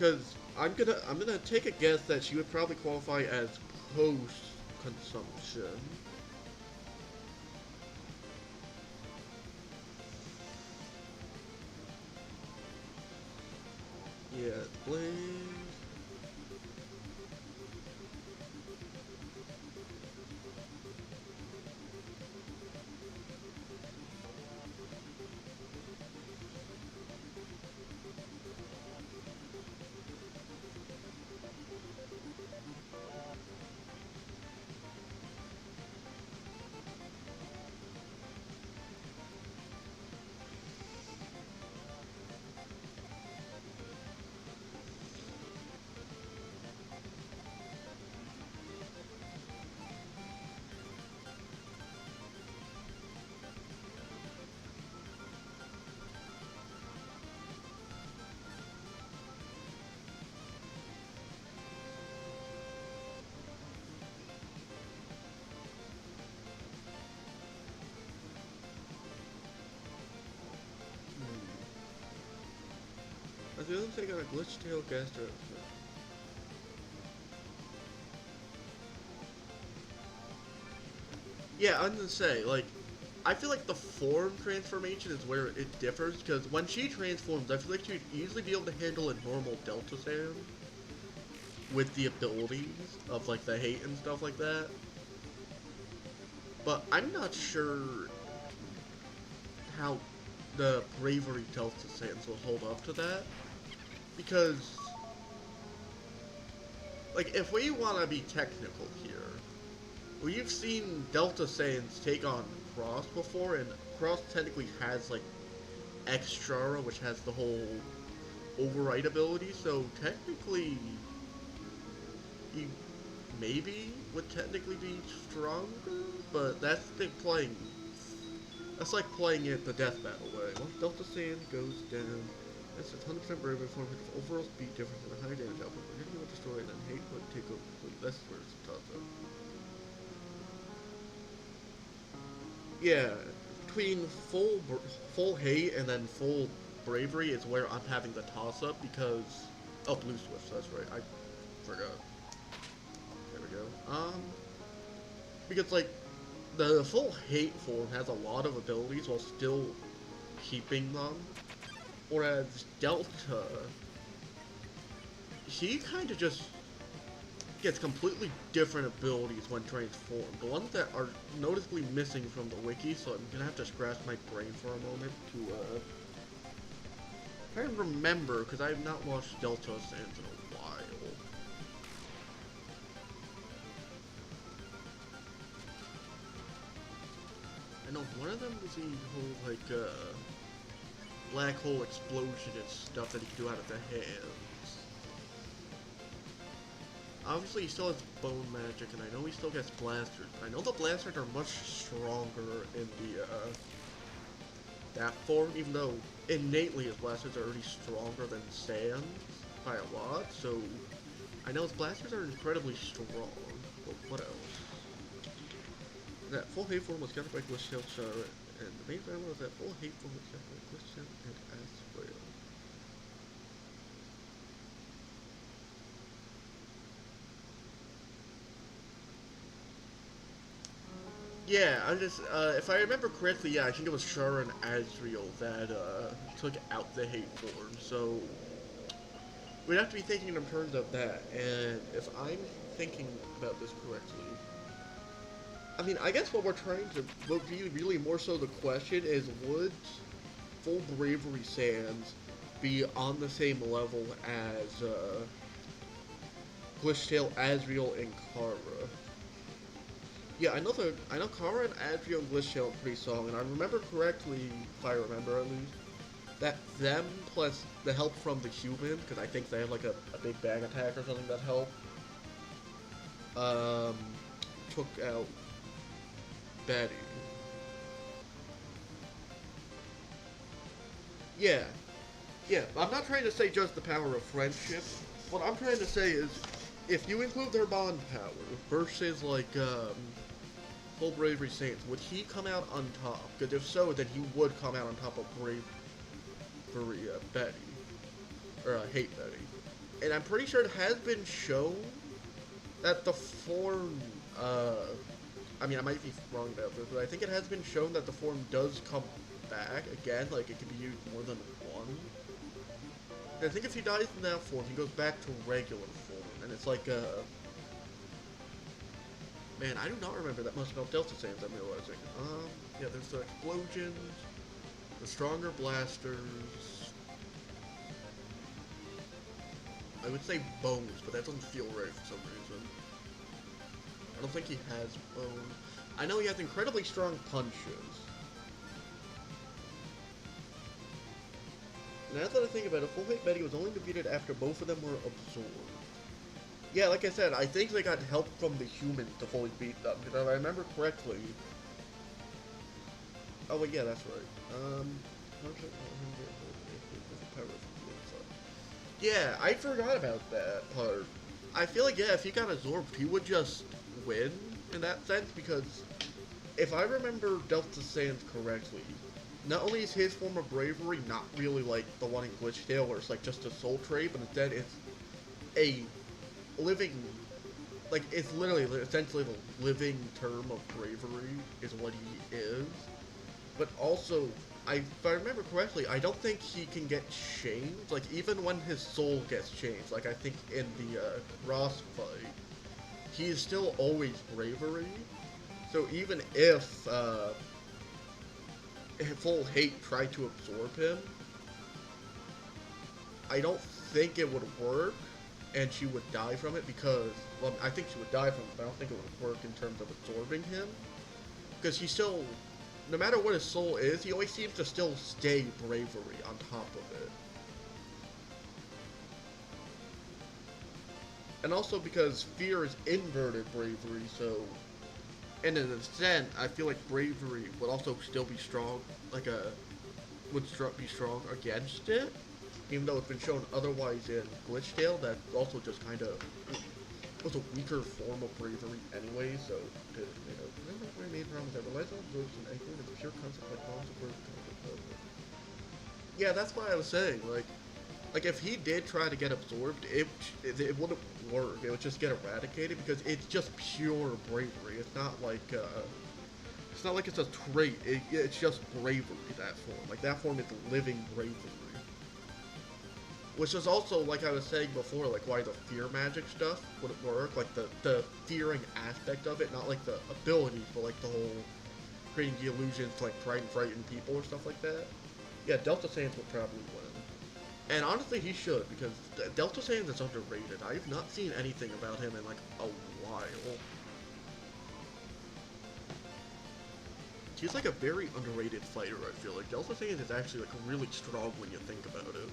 because I'm gonna take a guess that she would probably qualify as post consumption. Yeah, Blaze. I think they got a glitch tail gastro. Yeah, I'm gonna say, like, I feel like the form transformation is where it differs, because when she transforms, I feel like she'd easily be able to handle a normal Delta Sand with the abilities of, like, the hate and stuff like that. But I'm not sure how the Bravery Delta Sands will hold up to that, because, like, if we want to be technical here, we've seen Delta Saiyans take on Cross before, and Cross technically has, like, Extra, which has the whole override ability, so technically, he maybe would technically be stronger, but that's that's like playing it the death battle way. Once Delta Saiyan goes down, that's a 100% bravery form, with overall speed difference and a high damage output. We're gonna destroy and then hate would take over completely. That's where it's tough though. Yeah, between full hate and then full bravery is where I'm having the toss up because blue swift. That's right. I forgot. There we go. Because like the full hate form has a lot of abilities while still keeping them, whereas Delta, he kind of just gets completely different abilities when transformed. The ones that are noticeably missing from the wiki, so I'm gonna have to scratch my brain for a moment to try and remember, because I have not watched Delta Sands in a while. I know one of them was the whole like black hole explosion and stuff that he could do out of the hands. Obviously, he still has bone magic, and I know he still gets blasters. I know the blasters are much stronger in the that form, even though innately his blasters are already stronger than Sans by a lot. So I know his blasters are incredibly strong. But what else? That full hate form was countered by Glitch Tail Char, and the main battle was that full hate form was countered by Glitch Tail and Asrael. Yeah, I'm just, if I remember correctly, yeah, I think it was Char and Asriel that, took out the hate form, so we'd have to be thinking in terms of that, and if I'm thinking about this correctly, I mean, I guess what what really more so the question is, would full Bravery Sans be on the same level as, Glitchtail, Asriel, and Kara? Yeah, I know Kara and Adrio and Glitchtail are pretty strong, and I remember correctly, if I remember at least, that them plus the help from the human, because I think they have like a big bang attack or something that helped, took out Betty. Yeah, yeah, I'm not trying to say just the power of friendship. What I'm trying to say is, if you include their bond power versus like, full Bravery Saints, would he come out on top? Because if so, then he would come out on top of Bravery Betty. Or Hate Betty. And I'm pretty sure it has been shown that the form, I mean, I might be wrong about this, but I think it has been shown that the form does come back again, like it can be used more than one. And I think if he dies in that form, he goes back to regular form, and it's like a... Man, I do not remember that much about Delta Sands, I'm realizing. Yeah, there's the explosions, the stronger blasters. I would say bones, but that doesn't feel right for some reason. I don't think he has bones. I know he has incredibly strong punches. Now that I think about it, Full Hate Betty was only defeated after both of them were absorbed. Yeah, like I said, I think they got help from the humans to fully beat them, because if I remember correctly... Oh, wait, yeah, that's right. Yeah, I forgot about that part. I feel like, yeah, if he got absorbed, he would just win, in that sense, because if I remember Delta Sands correctly, not only is his form of bravery not really like the one in Glitchdale, where it's like just a soul trait, but instead it's a living, like, it's literally, essentially the living term of bravery is what he is. But also, if I remember correctly, I don't think he can get changed, like, even when his soul gets changed, like I think in the Ross fight, he is still always bravery. So even if Full Hate tried to absorb him, I don't think it would work, and she would die from it because, well, I think she would die from it, but I don't think it would work in terms of absorbing him. Because he still, no matter what his soul is, he always seems to still stay bravery on top of it. And also because fear is inverted bravery, so in an extent, I feel like bravery would also still be strong, like would be strong against it, even though it's been shown otherwise in Glitchdale. That also just kind of was a weaker form of bravery anyway. So, remember my main problem is that relies on verbs and anything that's a pure concept like bonds of verbs. Yeah, that's why I was saying, like if he did try to get absorbed, it wouldn't work. It would just get eradicated because it's just pure bravery. It's not like it's a trait. It's just bravery, that form. Like that form is living bravery. Which is also, like I was saying before, like why the fear magic stuff wouldn't work. Like the fearing aspect of it, not like the abilities, but like the whole creating the illusions to like try and frighten people or stuff like that. Yeah, Delta Sands would probably win. And honestly, he should, because Delta Sands is underrated. I've not seen anything about him in, like, a while. He's, like, a very underrated fighter, I feel like. Delta Sands is actually, like, really strong when you think about it.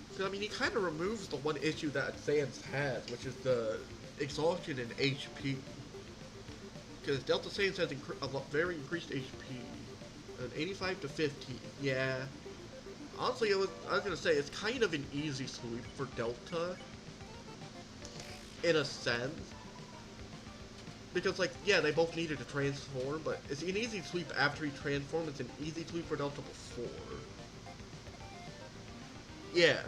Because, I mean, he kind of removes the one issue that Sands has, which is the exhaustion in HP. Because Delta Sands has very increased HP. An 85 to 15, yeah. Honestly, I was gonna say, it's kind of an easy sweep for Delta, in a sense. Because, like, yeah, they both needed to transform, but it's an easy sweep after he transformed. It's an easy sweep for Delta before. Yeah.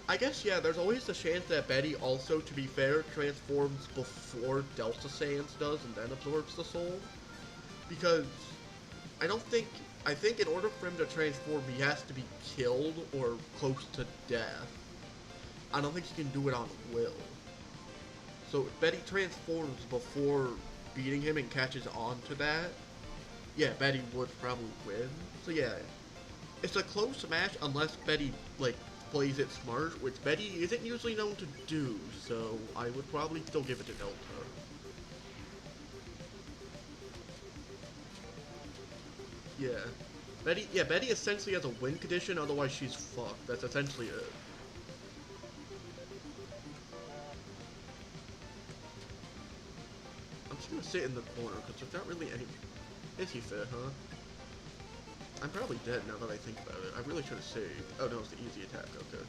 I guess, yeah, there's always the chance that Betty also, to be fair, transforms before Delta Sands does and then absorbs the soul. Because I think in order for him to transform, he has to be killed or close to death. I don't think he can do it on will. So if Betty transforms before beating him and catches on to that, yeah, Betty would probably win. So yeah, it's a close match unless Betty, like, plays it smart, which Betty isn't usually known to do, so I would probably still give it to Delta. Yeah. Betty essentially has a win condition, otherwise she's fucked. That's essentially it. I'm just gonna sit in the corner, because there's not really any... Is he fit, huh? I'm probably dead now that I think about it. I really should have saved. Oh no, it's the easy attack, okay.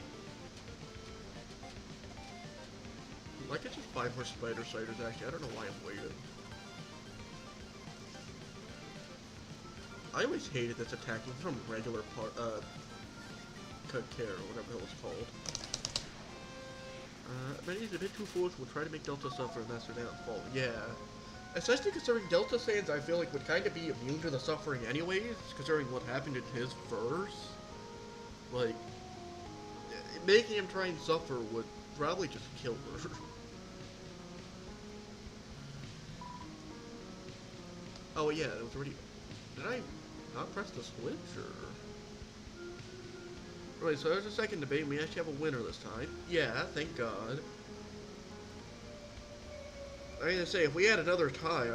I could just buy more Spider Siders, actually. I don't know why I'm waiting. I always hated this attacking from regular cut care, or whatever the hell it's called. But he's a bit too foolish, will try to make Delta suffer, and that's their downfall. Yeah. Especially considering Delta Sans, I feel like, would kind of be immune to the suffering anyways, considering what happened in his verse. Like, making him try and suffer would probably just kill her. Oh yeah, it was already... Did I not press the switch, or... Right, so there's a second debate, and we actually have a winner this time. Yeah, thank God. I was gonna say, if we had another tie,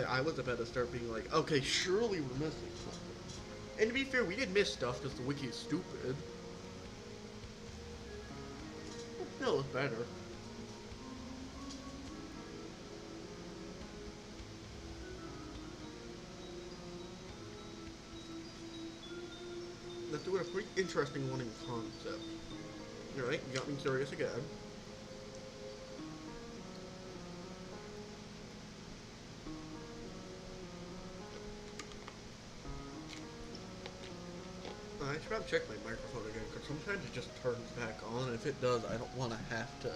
I was about to start being like, okay, surely we're missing something. And to be fair, we did miss stuff because the wiki is stupid. But still, it's better. Let's do a pretty interesting one in concept. Alright, you got me curious again. I should probably check my microphone again, because sometimes it just turns back on, and if it does, I don't want to have to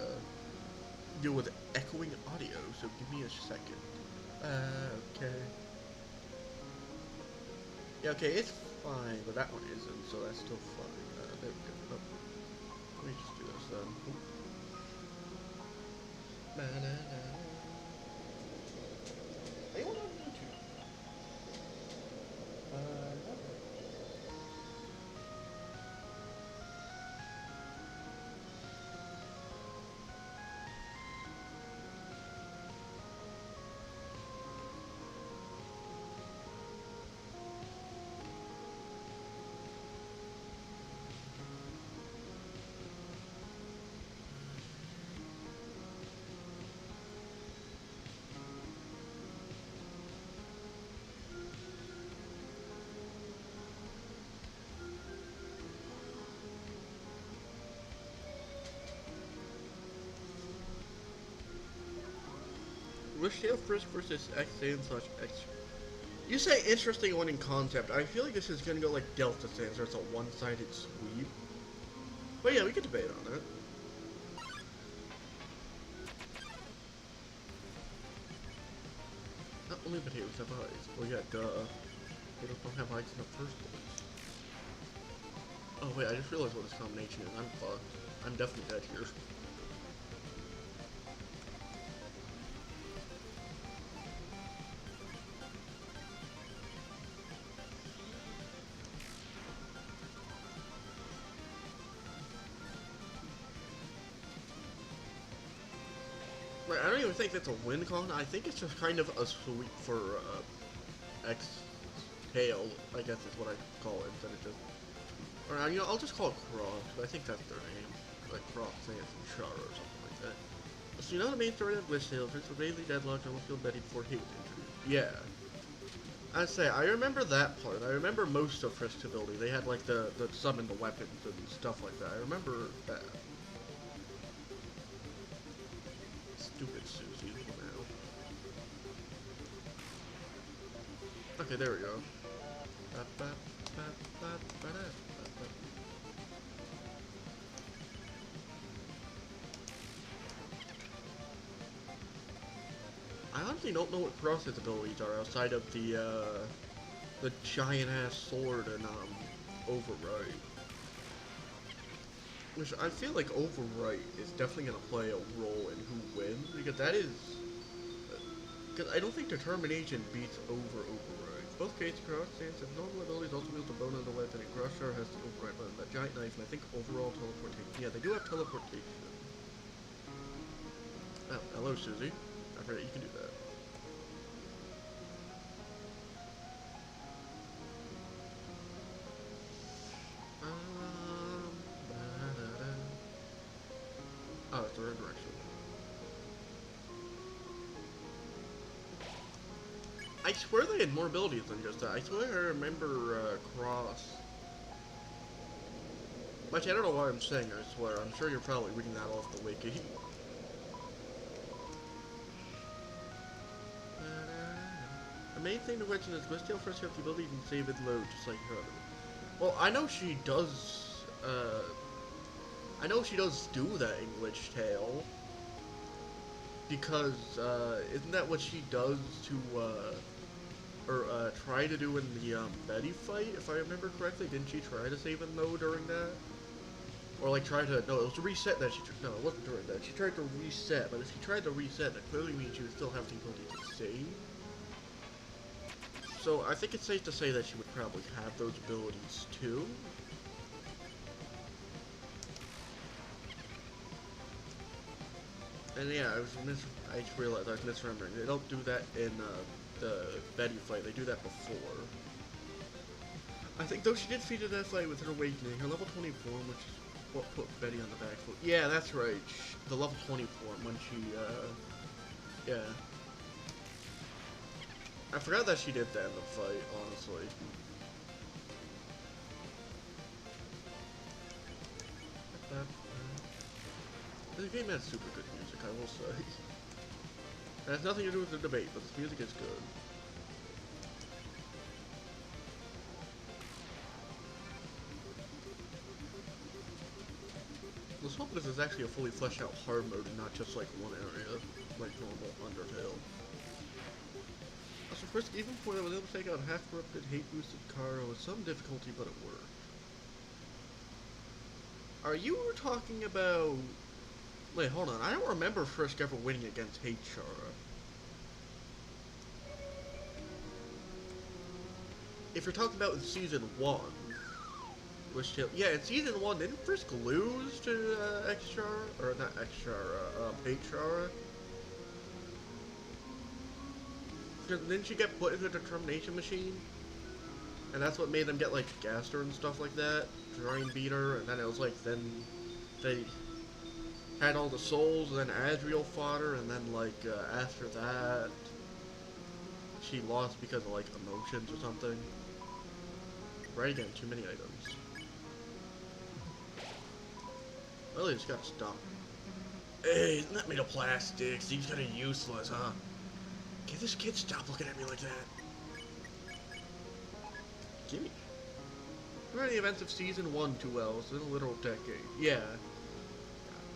deal with echoing audio, so give me a second. Okay. Yeah, okay, it's fine, but that one isn't, so that's still fine. There we go. Oh. Let me just do this then. Anyone on YouTube? No. Wish Frisk versus X X. You say interesting one in concept. I feel like this is gonna go like Delta Sans, where it's a one-sided sweep. But yeah, we could debate on it. Not only potatoes have eyes. Well, yeah, duh. Potatoes don't have eyes in the first place. Oh wait, I just realized what this combination is. I'm fucked. I'm definitely dead here. Like, I don't even think that's a win con. I think it's just kind of a sweep for X-Tail, I guess is what I call it, instead of just... Or, you know, I'll just call it Cross, but I think that's their name. Like Cross, Sans, and Char or something like that. So you know the main story of Wish Tail, Prince was vaguely deadlocked and almost killed Betty before he was introduced. Yeah. I say, I remember that part. I remember most of Frisk's ability. They had, like, the summon the weapons and stuff like that. I remember that. Stupid Susie now. Okay, there we go. I honestly don't know what Cross's abilities are outside of the giant ass sword and Override. Which I feel like Overwrite is definitely going to play a role in who wins, because that is... Because I don't think Determination beats Override. Both cases, Cross Sans has normal abilities, also wields a bone on the weapon, and Crusher has the Override weapon, that giant knife, and I think overall teleportation. Yeah, they do have teleportation. Oh, hello Susie. I forgot you can do that. Oh, it's the right direction. I swear they had more abilities than just that. I swear I remember Cross. Which I don't know why I'm saying I swear. I'm sure you're probably reading that off the wiki. The main thing to mention is Wish Tail first have the ability to save it low, just like her other. Well, I know she does I know she does do that in Glitch Tale. Because, isn't that what she does to, try to do in the, Betty fight, if I remember correctly? Didn't she try to save him, though, during that? Or, like, try to, no, it was to reset that she, no, it wasn't during that. She tried to reset, but if she tried to reset, that clearly means she would still have the ability to save. So, I think it's safe to say that she would probably have those abilities, too. And yeah, I just realized I was misremembering. They don't do that in the Betty fight. They do that before. I think though she did feed to that fight with her awakening, her level 24, which is what put Betty on the back foot. Yeah, that's right. The level 24 when she yeah. I forgot that she did that in the fight, honestly. The game has super good music, I will say. It has nothing to do with the debate, but the music is good. Let's hope this is actually a fully fleshed out hard mode and not just like one area, like normal Undertale. Also, first, even before I was able to take out half-corrupted, hate-boosted Karo with some difficulty, but it worked. Are you talking about... Wait, hold on. I don't remember Frisk ever winning against Hate Shara. If you're talking about in Season 1, which... Yeah, in Season 1, didn't Frisk lose to X Shara? Or not X Shara, Hate Shara? Didn't she get put in the determination machine? And that's what made them get, like, Gaster and stuff like that. Try and beat her, and then it was like, then they had all the souls, and then Adriel fought her, and then, like, after that, she lost because of, like, emotions or something. Right again, too many items. Well, they just gotta stop. Hey, isn't that made of plastic? Seems kind of useless, huh? Can this kid stop looking at me like that? Gimme. Remember the events of Season 1 too well, it's in a literal decade. Yeah.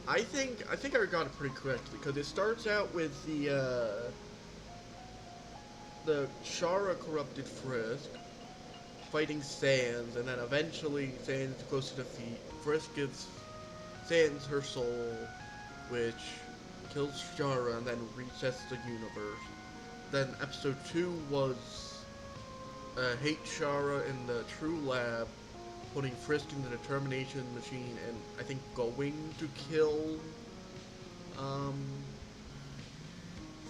I think I got it pretty correctly, because it starts out with the Shara corrupted Frisk fighting Sans, and then eventually Sans is close to defeat. Frisk gives Sans her soul, which kills Shara and then resets the universe. Then episode 2 was Hate Shara in the True Lab, putting Frisk in the determination machine, and I think going to kill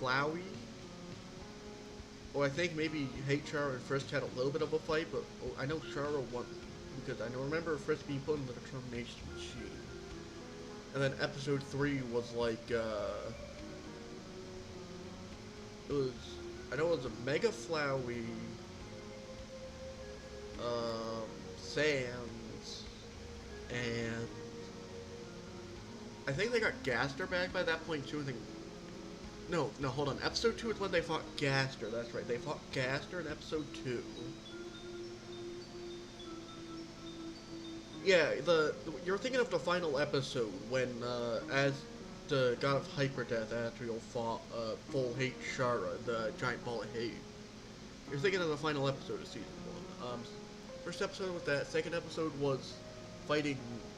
Flowey. Or I think maybe Hate Shara and Frisk had a little bit of a fight, but I know Shara won, because I remember Frisk being put in the determination machine. And then episode 3 was like, I know it was a Mega Flowey, Sans, and I think they got Gaster back by that point too. I think, no, hold on. Episode 2 is when they fought Gaster. That's right. They fought Gaster in episode 2. Yeah, you're thinking of the final episode when, as the god of Hyperdeath, Atriel fought full Hate Shara, the giant ball of hate. You're thinking of the final episode of season 1. First episode was that. Second episode was fighting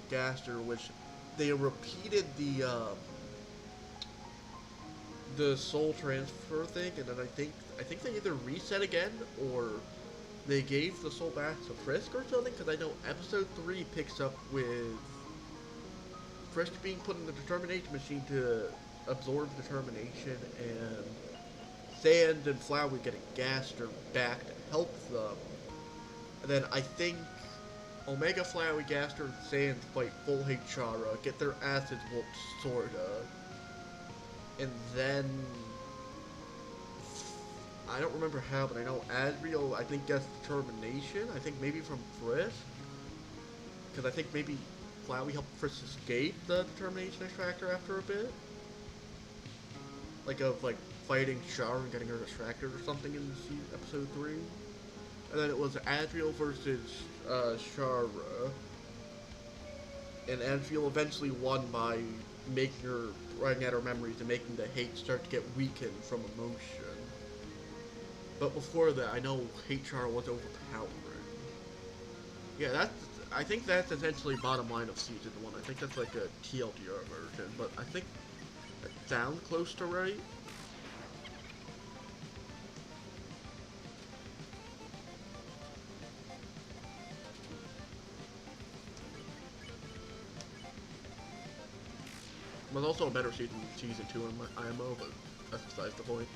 Gaster, which they repeated the soul transfer thing, and then I think they either reset again or they gave the soul back to Frisk or something, because I know episode 3 picks up with Frisk being put in the determination machine to absorb determination, and Sand and Flowey getting Gaster back to help them. And then I think Omega, Flowey, Gaster, and Sand fight full Hate Shara, get their acids whooped, sorta. And then I don't remember how, but I know Adriel, I think, gets determination. I think maybe from Frisk, because I think maybe Flowey helped Frisk escape the determination extractor after a bit, like fighting Shara and getting her distracted or something in episode 3. And then it was Adriel versus Shara. and as you'll eventually won by making her writing out her memories and making the hate start to get weakened from emotion. But before that, I know hate Chara was overpowering. Yeah, I think that's essentially bottom line of season 1. I think that's like a TLDR version, but I think that sounds close to right. It was also a better season than season 2 in my IMO, but that's besides the point.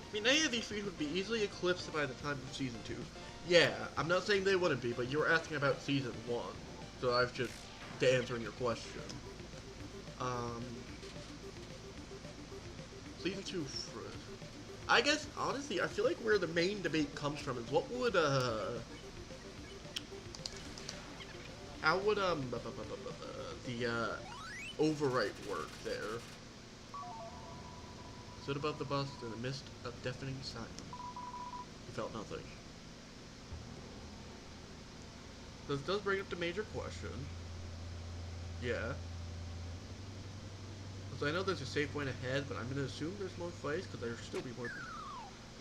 I mean, any of these feats would be easily eclipsed by the time of season 2. Yeah, I'm not saying they wouldn't be, but you were asking about season 1, so I've just to answering your question. Season 2 I guess, honestly, I feel like where the main debate comes from is what would, how would, the, overwrite work there? Stood above the bus in the midst of deafening silence. He felt nothing. This does bring up the major question. Yeah. So I know there's a save point ahead, but I'm going to assume there's more fights, because there'll still be more.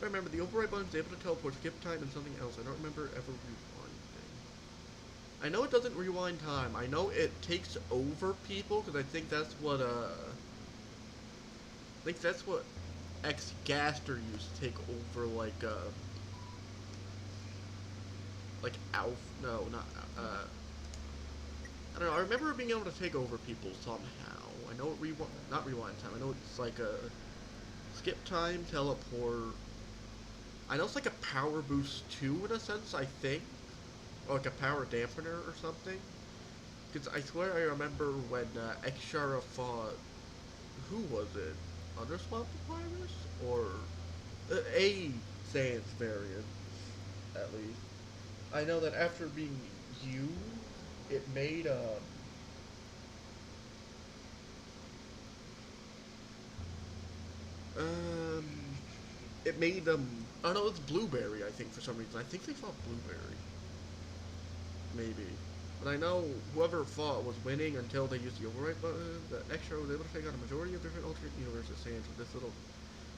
I remember the override button is able to teleport, skip time, and something else. I don't remember ever rewinding. I know it doesn't rewind time. I know it takes over people, because I think that's what, Ex-Gaster used to take over, like Alf, no, not, I don't know, I remember being able to take over people somehow. I know it not rewind time, I know it's like a skip time, teleport. I know it's like a power boost too, in a sense, I think. Or like a power dampener or something. Because I swear I remember when X-Shara fought, who was it? Underswap Virus? Or a Sans variant, at least. I know that after being used, it made it made them. Oh no, it's Blueberry. I think for some reason, I think they fought Blueberry. Maybe. But I know whoever fought was winning until they used the override button. The extra was able to take on a majority of different alternate universes Sans with this little.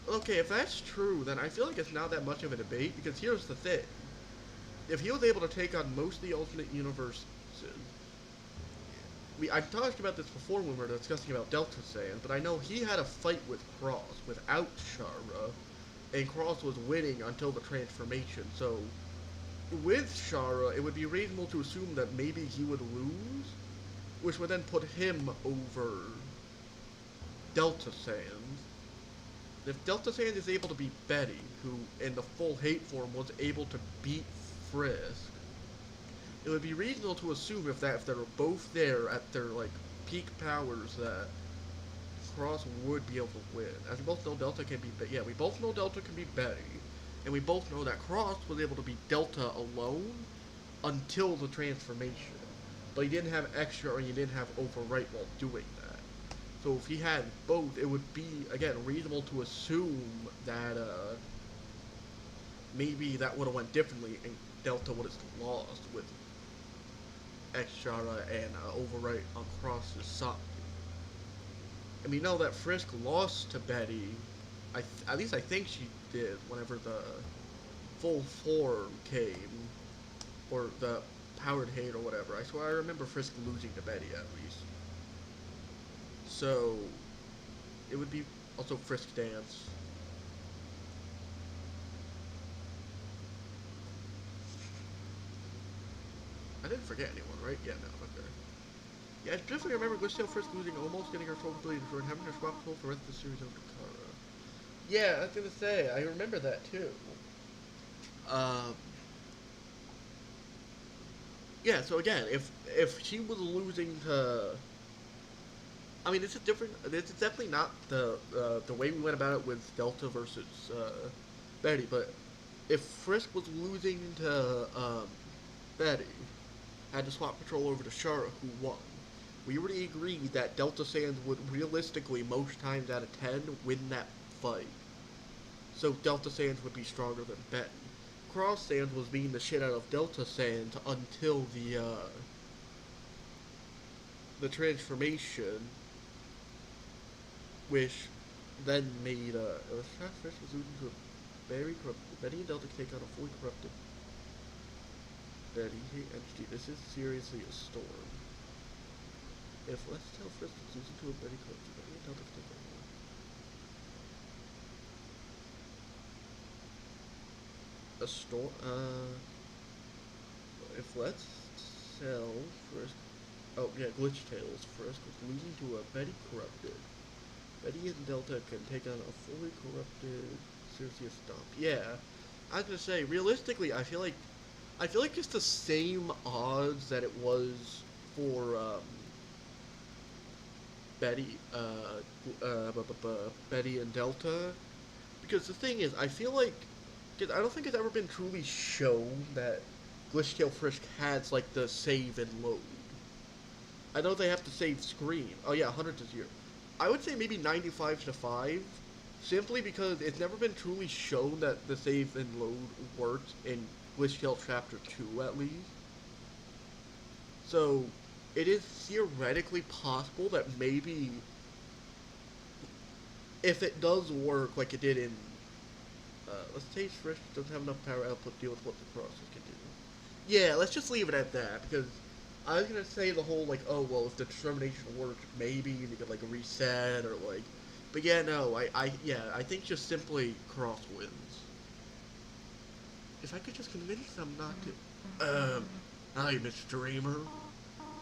Okay, if that's true, then I feel like it's not that much of a debate, because here's the thing. If he was able to take on most of the alternate universes, I've talked about this before when we were discussing about Delta Sans, but I know he had a fight with Cross without Shara, and Cross was winning until the transformation, so with Shara, it would be reasonable to assume that maybe he would lose, which would then put him over Delta Sans. If Delta Sans is able to beat Betty, who in the full hate form was able to beat Frisk, it would be reasonable to assume if they were both there at their like peak powers that Cross would be able to win. As we both know, Delta can beat Betty. Yeah, we both know Delta can beat Betty, and we both know that Cross was able to beat Delta alone until the transformation. But he didn't have extra, or he didn't have overwrite while doing that. So if he had both, it would be again reasonable to assume that maybe that would have went differently, and Delta would have lost with extra and overwrite on Cross's side. And we know that Frisk lost to Betty. At least I think she did whenever the full form came, or the powered hate or whatever. I swear I remember Frisk losing to Betty at least. So it would be also Frisk Dance. I didn't forget anyone, right? Yeah, no, okay. Yeah, I specifically remember Glisdale Frisk losing, almost getting her soul completely destroyed, and having her swap soul for the rest of the series over to Kara. Yeah, I was gonna say, I remember that too. Yeah, so again, if she was losing to, I mean, this is different. This is definitely not the way we went about it with Delta versus Betty, but if Frisk was losing to Betty had to swap control over to Shara, who won. We already agreed that Delta Sands would realistically, most times out of 10, win that fight. So Delta Sands would be stronger than Betty. Cross Sands was beating the shit out of Delta Sands until the transformation, which then made Fish was losing to a very corrupted. Betty and Delta take on a fully corrupted Betty. Hey, entity, this is seriously a storm. If Let's Tell Frisk is losing to a Betty corrupted, Betty and Delta take on a storm. If Let's Tell Frisk, oh yeah, Glitch Tales Frisk was losing to a Betty corrupted. Betty and Delta can take on a fully corrupted seriously a stomp. Yeah, I was gonna say realistically, I feel like it's the same odds that it was for Betty, Betty and Delta, because the thing is, I feel like, cause I don't think it's ever been truly shown that Glitchtail Frisk has like the save and load. I know they have to save screen. Oh yeah, 100 to 0. I would say maybe 95 to 5, simply because it's never been truly shown that the save and load worked in Glitchtail Chapter 2 at least. So it is theoretically possible that maybe if it does work like it did in let's say Frisk doesn't have enough power output to deal with what the crosses can do. Yeah, let's just leave it at that, because I was gonna say the whole like, oh well, if the determination worked, maybe they could like reset or like, but yeah, no, I think just simply Cross wins. If I could just convince them not to. Hi, Mr. Dreamer.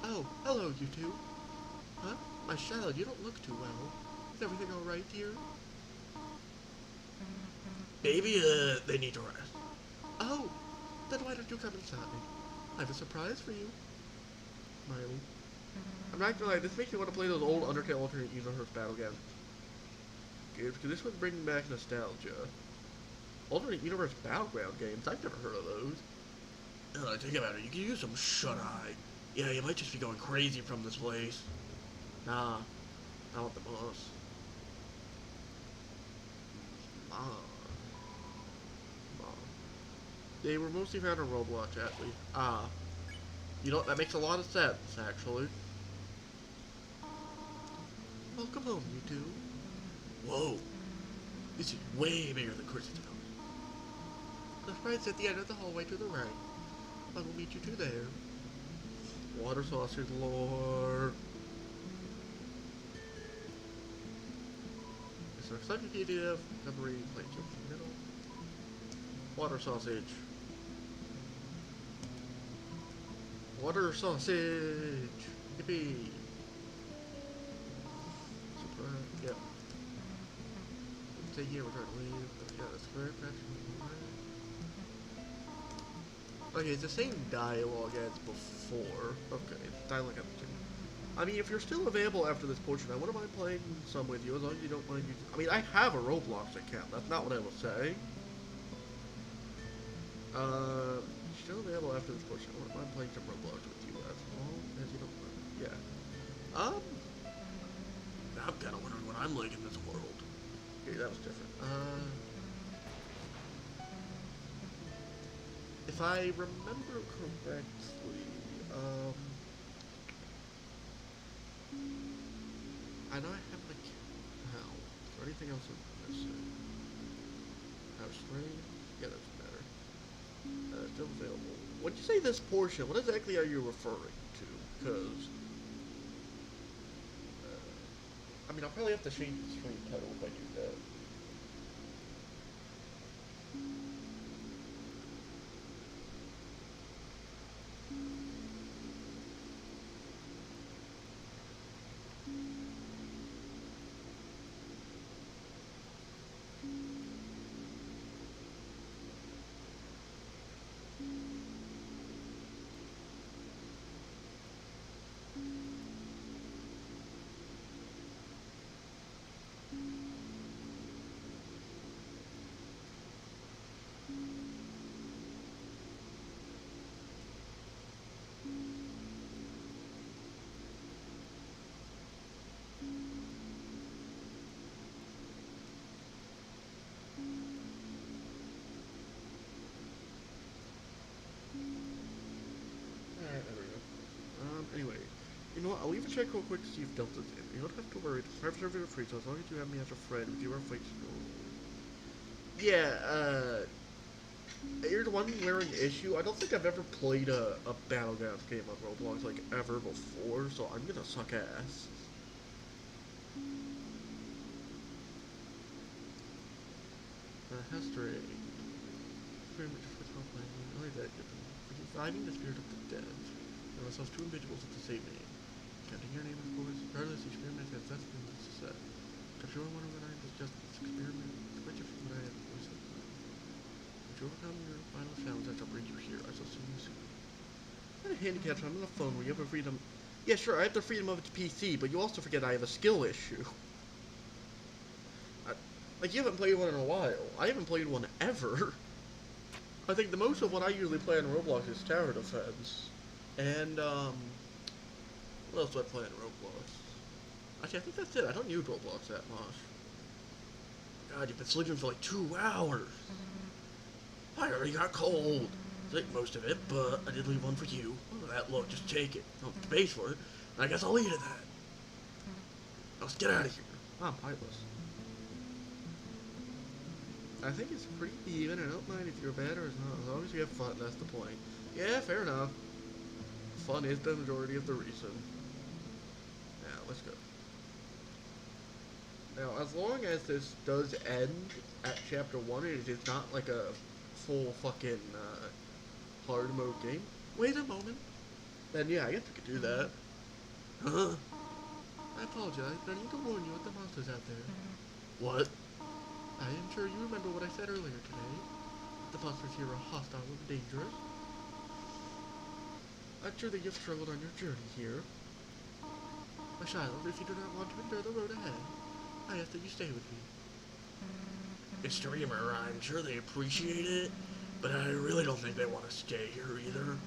Oh, hello, you two. Huh? My child, you don't look too well. Is everything alright, dear? Maybe, they need to rest. Oh, then why don't you come inside? I have a surprise for you. Smiley. I'm not gonna lie, this makes me want to play those old Undertale alternate universe battleground games, because this was bringing back nostalgia. Alternate universe battleground games, I've never heard of those. Think about it, you can use some shut-eye. Yeah, you might just be going crazy from this place. Nah, I want the boss. Mom. They were mostly found on Roblox, actually. Ah. You know, that makes a lot of sense, actually. Welcome home, you two. Whoa. This is way bigger than Chris's house. The sprite's at the end of the hallway to the right. I will meet you two there. Water sausage lore. It's an executive memory place in the middle. Water sausage. Water sausage! Yippee! Surprise. Yep. Stay here, we're trying to leave. Yeah, that's very practical. Okay, it's the same dialogue as before. Okay, dialogue as before. I mean, if you're still available after this portion, I wouldn't mind playing some with you, as long as you don't mind using... I mean, I have a Roblox account, that's not what I was saying. Still available after this portion. I wouldn't mind playing some Roblox with you, as long as you don't mind. Yeah. I'm kind of wondering what I'm like in this world. Okay, that was different. If I remember correctly, I know I have an account. Is there anything else I'm missing? House stream? Yeah, that's better. Still available. When you say this portion, what exactly are you referring to? Because, I mean, I'll probably have to change the stream title if I do that. You know what, I'll even check real quick to see if Delta's in. You don't have to worry, the private server is free, so as long as you have me as a friend, we do our fights. Yeah, you're the one wearing issue. I don't think I've ever played a Battlegrounds game on Roblox, like, ever before, so I'm gonna suck ass. History. Very much for playing. Only that given. Reviving the spirit of the dead. There were two individuals with the same name. Counting your name, of course. Regardless, the experiment has that's been set. Capturing one of the nine is just this experiment. Much of what I have voiced at the time. If you overcome your final challenge, I shall bring you here. I shall see you soon. I'm a handicap, so I'm on the phone where you have the freedom. Yeah, sure, I have the freedom of its PC, but you also forget I have a skill issue. Like, you haven't played one in a while. I haven't played one ever. I think the most of what I usually play on Roblox is Tower Defense. And, what else do I play on Roblox? Actually, I think that's it. I don't use Roblox that much. God, you've been sleeping for like 2 hours. I already got cold. I think most of it, but I did leave one for you. Oh, that, look, just take it. Don't have to pay for it. I guess I'll eat it then. Let's get out of here. I'm pointless. I think it's pretty even. I don't mind if you're bad or not. As long as you have fun, that's the point. Yeah, fair enough. Fun is the majority of the reason. Now, let's go. Now, as long as this does end at Chapter 1, it is not like a full fucking hard mode game. Wait a moment. Then yeah, I guess we could do that. Huh? I apologize, but I need to warn you of the monsters out there. What? I am sure you remember what I said earlier today. The monsters here are hostile and dangerous. I'm sure that you've struggled on your journey here. My child, if you do not want to endure the road ahead, I ask that you stay with me. It's Dreamer, I'm sure they appreciate it, but I really don't think they want to stay here either.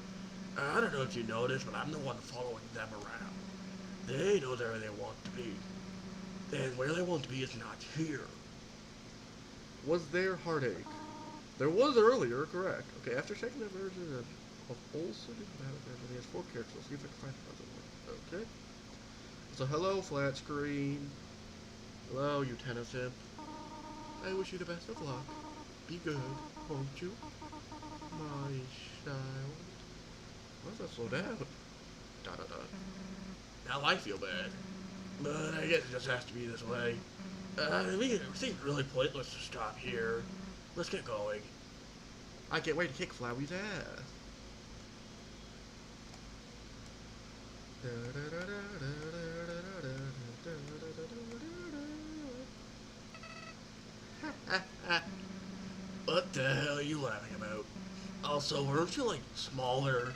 I don't know if you noticed, but I'm the one following them around. They know where they want to be. And where they want to be is not here. Was there heartache? There was earlier, correct. Okay, after checking the version of Olsen and Battlegrounds, he has 4 characters. Let's see if I can find another one. Okay. So hello, flat screen. Hello, you Tennyson. I wish you the best of luck. Be good, won't you? My child. Why does that slow down? Da da da. Now I feel bad. But I guess it just has to be this way. I think it's really pointless to stop here. Let's get going. I can't wait to kick Flowey's ass. What the hell are you laughing about? Also, weren't you like smaller?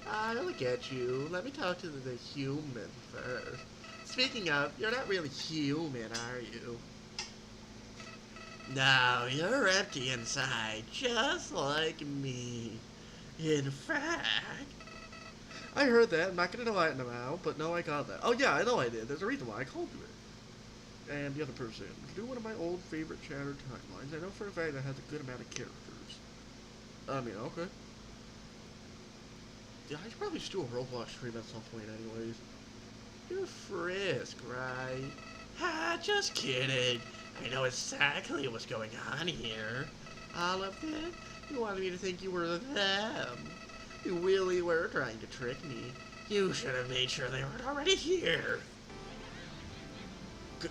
I'll get you. Let me talk to the human first. Speaking of, you're not really human, are you? No, you're empty inside, just like me. In fact... I heard that, I'm not gonna enlighten them out, but no, I got that. Oh yeah, I know I did. There's a reason why I called you it. And the other person. Do one of my old favorite Chatter timelines. I know for a fact that has a good amount of characters. I mean, okay. Yeah, I should probably just do a Roblox stream at some point anyways. You're Frisk, right? Ha, just kidding. I know exactly what's going on here. All of this? You wanted me to think you were them. You really were trying to trick me. You should have made sure they weren't already here.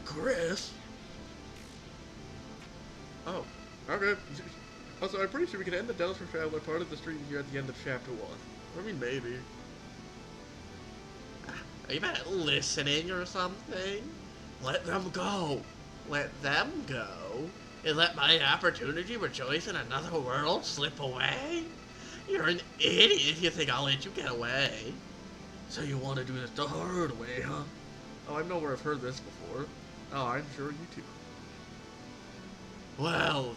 Chris? Oh, okay. Also, I'm pretty sure we can end the Deltatraveler part of the stream here at the end of Chapter 1. I mean, maybe. Are you not listening or something? Let them go. Let them go? And let my opportunity to rejoice in another world slip away? You're an idiot if you think I'll let you get away. So you want to do this the hard way, huh? Oh, I know where I've heard this before. Oh, I'm sure you too. Well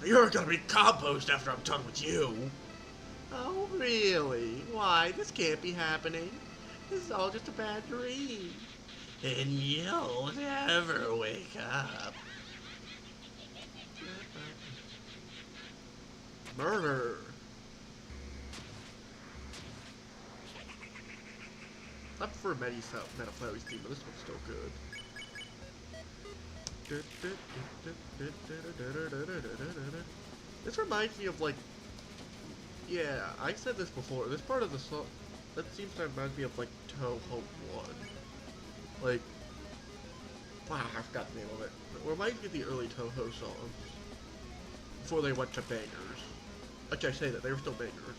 then. You're gonna be compost after I'm done with you. Oh, really? Why? This can't be happening. This is all just a bad dream. And you'll never wake up. Murder. I prefer Metaflowey's theme, but this one's still good. This reminds me of, like, yeah, I said this before. This part of the song, that seems to remind me of, like, Toho 1. Like, wow, I forgot the name of it. It reminds me of the early Toho songs. Before they went to bangers. Actually, I say that, they were still bangers.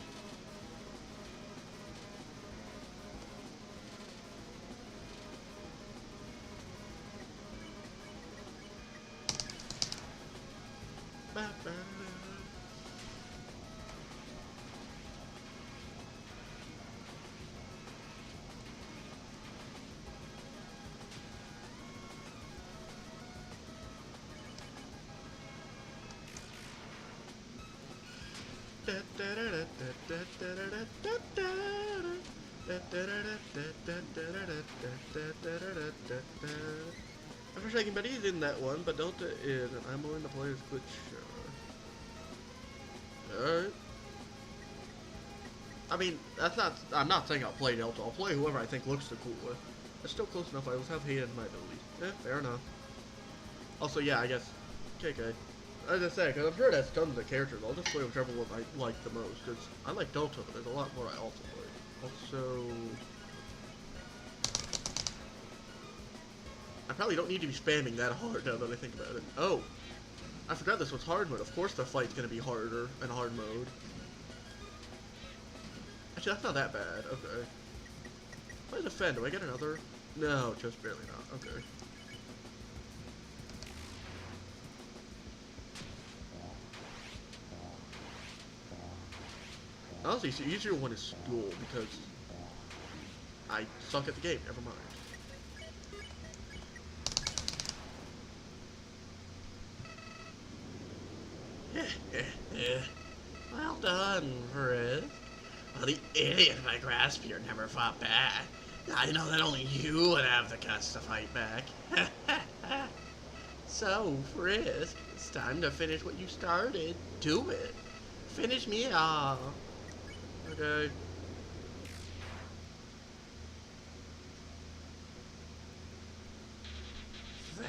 I'm for shaking, but he's in that one, but Delta is, and I'm willing to play as Glitch. Alright. I mean, I'm not saying I'll play Delta. I'll play whoever I think looks the coolest. It's still close enough. I always have hated my abilities. Yeah, fair enough. Also, yeah, I guess KK. As I say, because I'm sure that's tons of characters. I'll just play whichever one I like the most. Because I like Delta, but there's a lot more I also like. Also, I probably don't need to be spamming that hard now that I think about it. Oh, I forgot this was hard mode. Of course the fight's going to be harder in hard mode. Actually, that's not that bad. Okay. What is a Fen? Do I get another? No, just barely not. Okay. Honestly, the easier one is School, because I suck at the game. Never mind. Well done, Frizz. Well, the idiot in my grasp here never fought back. I know that only you would have the guts to fight back. So, Frisk, it's time to finish what you started. Do it. Finish me off. Okay.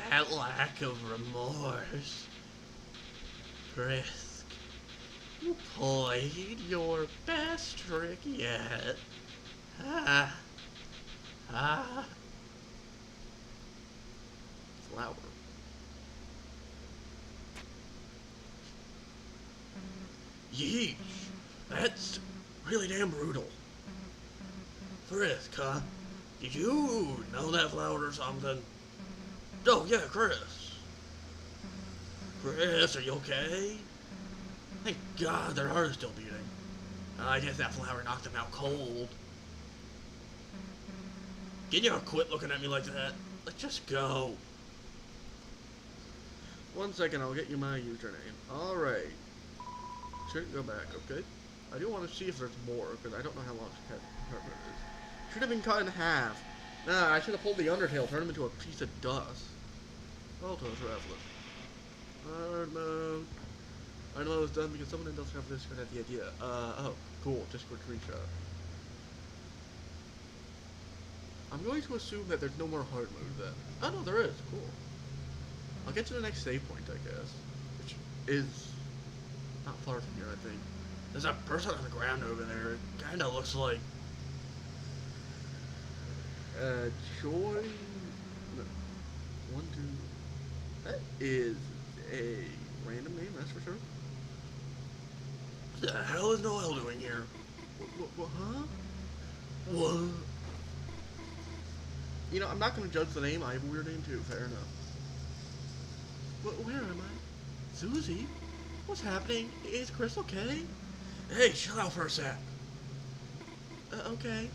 That lack of remorse. Frisk, you played your best trick yet. Ah. Ah. Flower. Yeesh. That's really damn brutal. Frisk, huh? Did you know that flower or something? Oh, yeah, Chris. Chris, are you okay? Thank God their heart is still beating. I guess that flower knocked them out cold. Can you quit looking at me like that? Let's just go. 1 second, I'll get you my username. Alright. Shouldn't go back, okay? I do want to see if there's more, because I don't know how long it is. Should have been cut in half. Nah, I should have pulled the Undertale, turned him into a piece of dust. Deltatraveler. Hard mode. Hard mode was done because someone in Deltatraveler had the idea. Oh, cool. Discord screenshot. I'm going to assume that there's no more hard mode then. Oh no, there is. Cool. I'll get to the next save point, I guess. Which is not far from here, I think. There's a person on the ground over there. It kinda looks like Joy. No. 1, 2. That is a random name, that's for sure. What the hell is Noel doing here? What, huh? What? You know, I'm not gonna judge the name. I have a weird name too. Fair enough. Where am I? Susie? What's happening? Is Chris okay? Hey, chill out for a sec. Okay.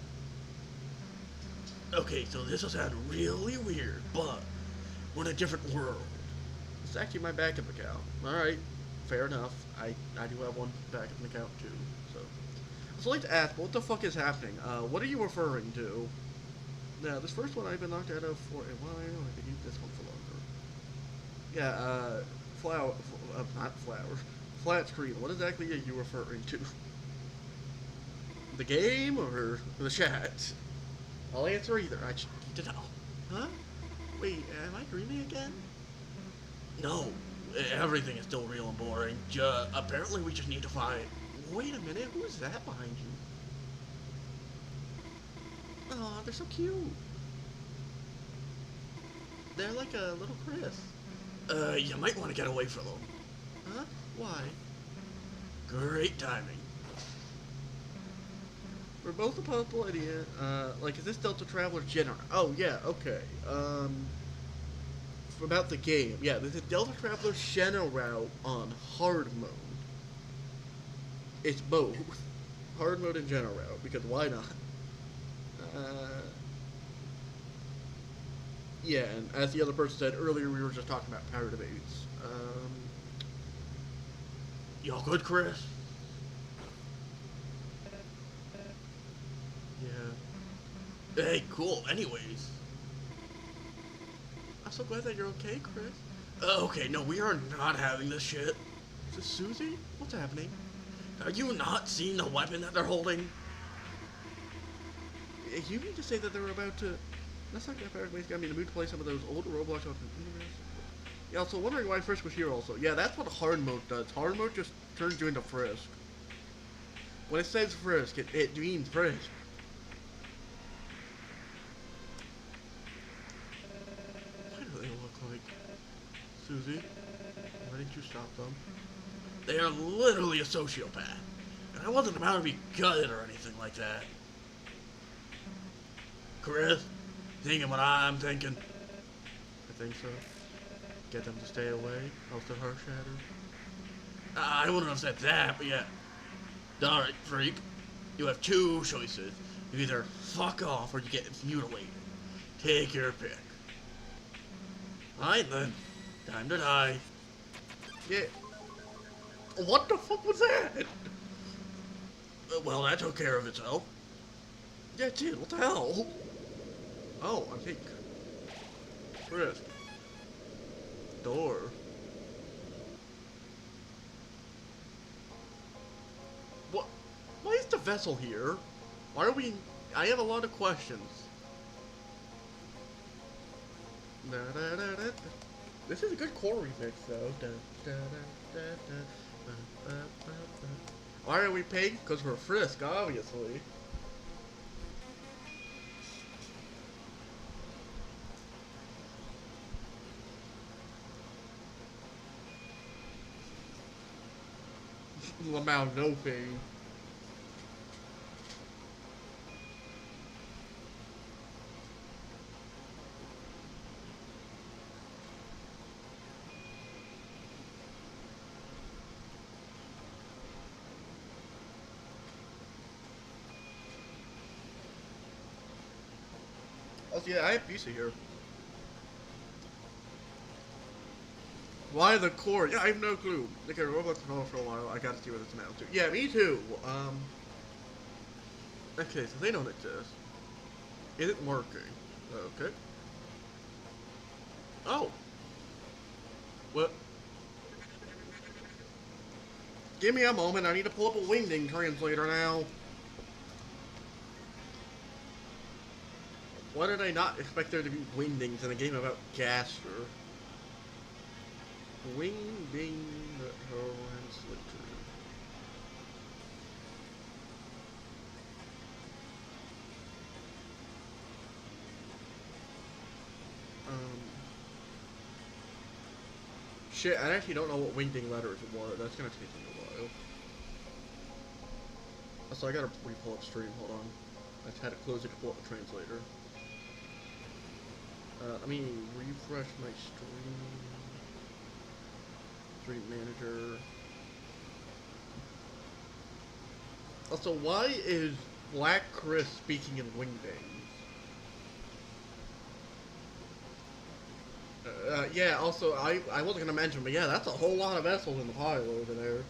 Okay, so this will sound really weird, but we're in a different world. It's actually my backup account. Alright, fair enough. I do have one backup account too, so. So I'd like to ask, what the fuck is happening? What are you referring to? Now, this first one I've been locked out of for a while. I could use this one for longer. Yeah, not flowers. Flat screen. What exactly are you referring to? The game or the chat? I'll answer either. I just need to know. Huh? Wait, am I dreaming again? No, everything is still real and boring. Apparently we just need to find... Wait a minute, who's that behind you? Aw, they're so cute. They're like a little Chris. You might want to get away from them. Huh? Why? Great timing. We're both a possible idea. Like, is this Deltatraveler General? Oh, yeah, okay. About the game. Yeah, this is Deltatraveler General on hard mode. It's both. Hard mode and General, because why not? Yeah, and as the other person said earlier, we were just talking about power debates. Y'all good, Chris? Yeah. Hey, cool. Anyways. I'm so glad that you're okay, Chris. Okay, no, we are not having this shit. Is this Susie? What's happening? Are you not seeing the weapon that they're holding? You mean to say that they were about to... That's not that bad. Got me in the mood to play some of those old Roblox off the universe. Yeah, also wondering why Frisk was here also. Yeah, that's what hard mode does. Hard mode just turns you into Frisk. When it says Frisk, it means Frisk. Why do they look like... Susie? Why didn't you stop them? They are literally a sociopath. And I wasn't about to be gutted or anything like that. Chris, thinking what I'm thinking. I think so. Get them to stay away, else their heart shatters. I wouldn't have said that, but yeah. Alright, freak. You have two choices. You either fuck off or you get mutilated. Take your pick. Alright then. Time to die. Yeah. What the fuck was that? Well, that took care of itself. Yeah, it did. What the hell? Oh, I think. Chris. Door. What? Why is the vessel here? Why are we... I have a lot of questions. This is a good core remix, though. Why are we paying? Because we're Frisk, obviously. Lamau, no pain. Oh, yeah, I have pizza here. Why the core? Yeah, I have no clue. They can Roblox controller for a while. I gotta see what it's amounts to. Yeah, me too. Okay, so they don't exist. Is it working? Okay. Oh. What? Give me a moment. I need to pull up a Wingding translator now. Why did I not expect there to be Wingdings in a game about Gaster? Wingding translator. Shit, I actually don't know what Wingding letters were. That's gonna take me a while. So I gotta re-pull up stream, hold on. I just had to close it to pull up the translator. Let me refresh my stream. Stream manager. Also, why is Black Chris speaking in Wingding? Yeah, also, I wasn't gonna mention, but yeah, that's a whole lot of vessels in the pile over there.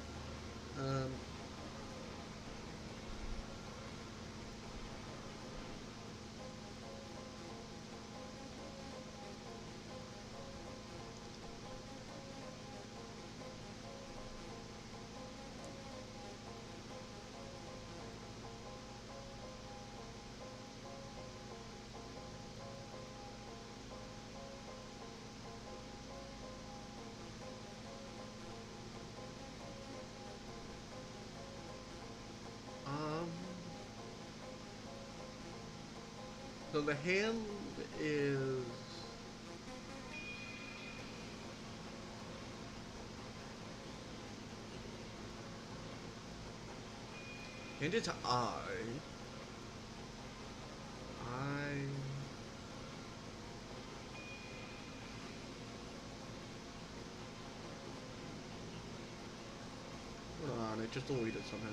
So the hand is... Hand is I. Hold on, it just deleted somehow.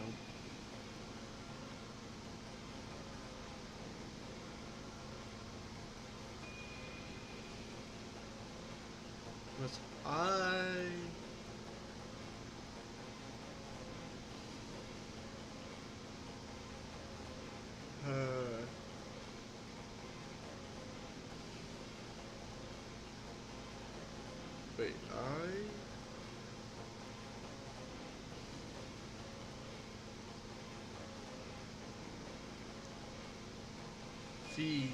Was I... Wait, feel...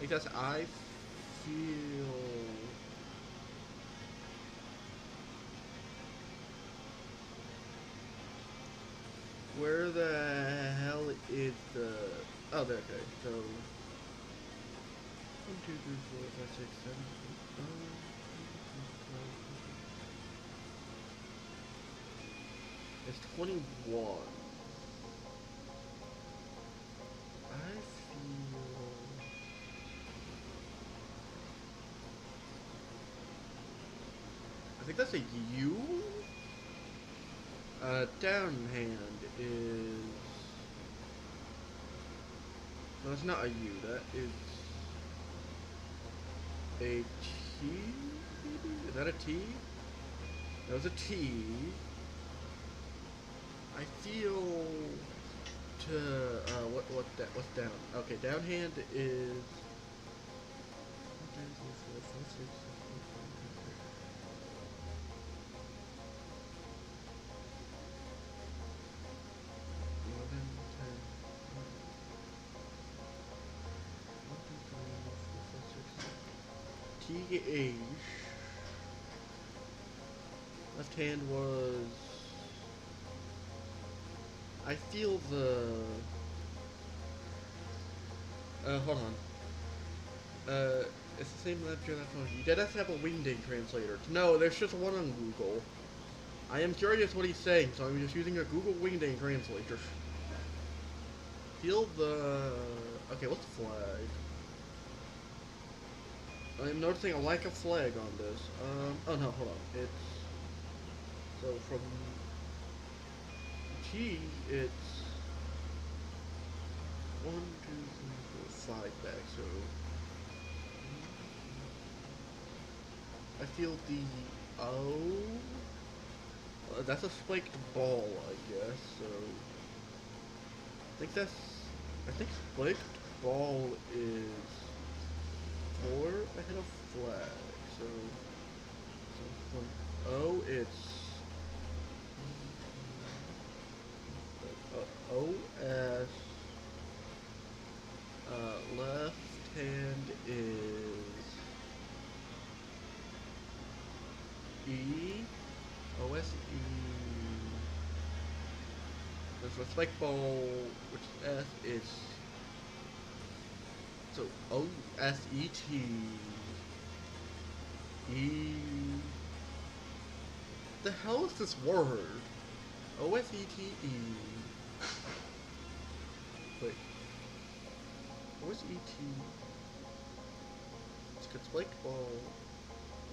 I guess I feel... Where the hell is the... Oh, there, okay, so... 1, 2, 3, 4, 5, 6, 7, 8, 9, 10, 11. It's 21. I feel... I think that's a U? Down hand is... No, it's not a U, that is... a T, maybe? Is that a T? That was a T. I feel to what's down? Okay, down hand is 1, 2, 3, 4, 5, 6, 7, 8, 9, 10, 11, 10, 1, 2, 3, 4, 5, 6, 7. TH. Left hand was... I feel the... hold on. It's the same left ear, left phone. You did have to have a Wingding translator. No, there's just one on Google. I am curious what he's saying, so I'm just using a Google Wingding translator. Feel the... Okay, what's the flag? I'm noticing a lack of flag on this. Oh no, hold on. It's... So from... T, it's 1, 2, 3, 4, 5 back, so I feel the O. That's a spiked ball, I guess. So I think spiked ball is 4 ahead of flag. So from O, it's OS, left hand is E, OS E, there's a spike ball, which is S, it's, so OSET, E, the hell is this word? OSETE. Wait. Where's ET? It's got spiked ball.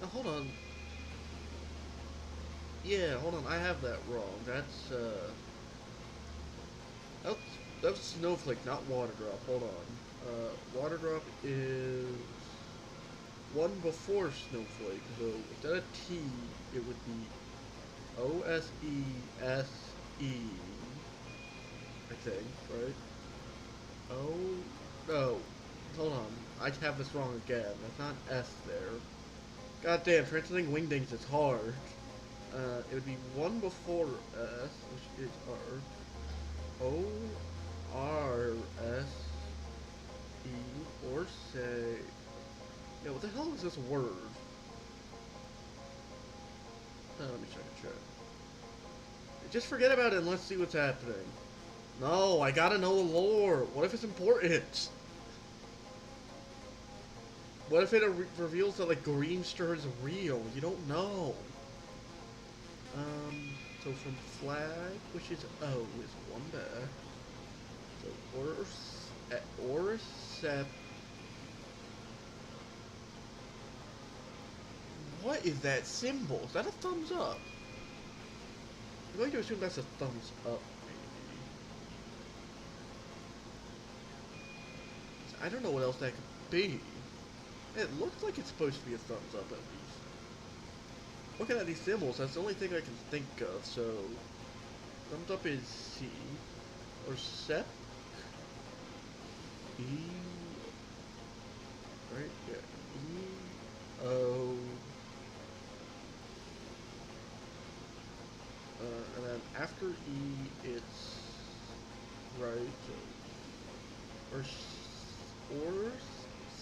Now hold on. Yeah, hold on. I have that wrong. That's that's snowflake, not water drop. Hold on. Water drop is one before snowflake. So instead of T, it would be OSESE. I think, right? Oh, no. Hold on. I have this wrong again. That's not S there. God damn, translating wingdings is hard. It would be one before S, which is R. O, R, S, E, or say... Yeah, what the hell is this word? Let me check. Just forget about it and let's see what's happening. No, I gotta know the lore. What if it's important? What if it reveals that, like, Greenster is real? You don't know. So from flag, which is O, is one back. So Oricep. What is that symbol? Is that a thumbs up? I'm going to assume that's a thumbs up, maybe. I don't know what else that could be. It looks like it's supposed to be a thumbs up, at least. Looking at these symbols, that's the only thing I can think of, so... Thumbs up is C. Or Sep? E... Right? Yeah. E... O... And then after E, it's... Right, so... Or...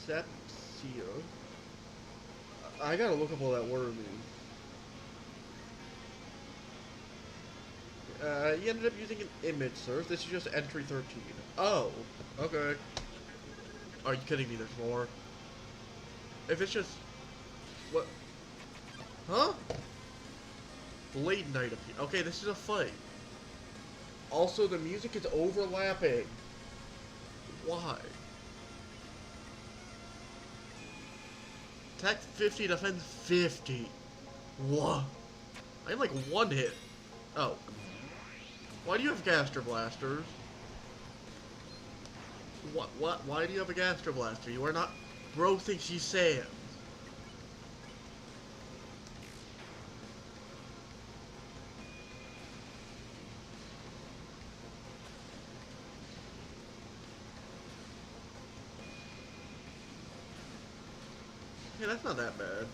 Sep... Seal. I gotta look up all that word means. You ended up using an image search. This is just entry 13. Oh, okay. Are you kidding me? There's more. If it's just... What? Huh? Blade Knight appear. Okay, this is a fight. Also, the music is overlapping. Why? Attack 50, defense 50. What? I'm like one hit. Oh. Why do you have Gaster Blasters? What? Why do you have a Gaster Blaster? You are not... Bro thinks she's Sam. Yeah, that's not that bad.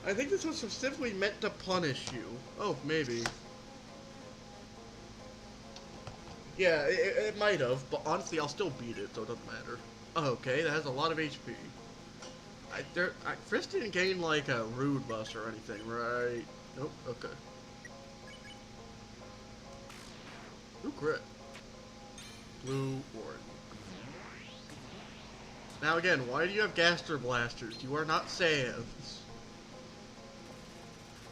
I think this was specifically meant to punish you. Oh, maybe. Yeah, it might have, but honestly, I'll still beat it, so it doesn't matter. Oh, okay, that has a lot of HP. Frisk didn't gain, like, a Rude Bust or anything, right? Nope, okay. Ooh, crit. Blue, orange. Now again, why do you have Gaster Blasters? You are not Sans.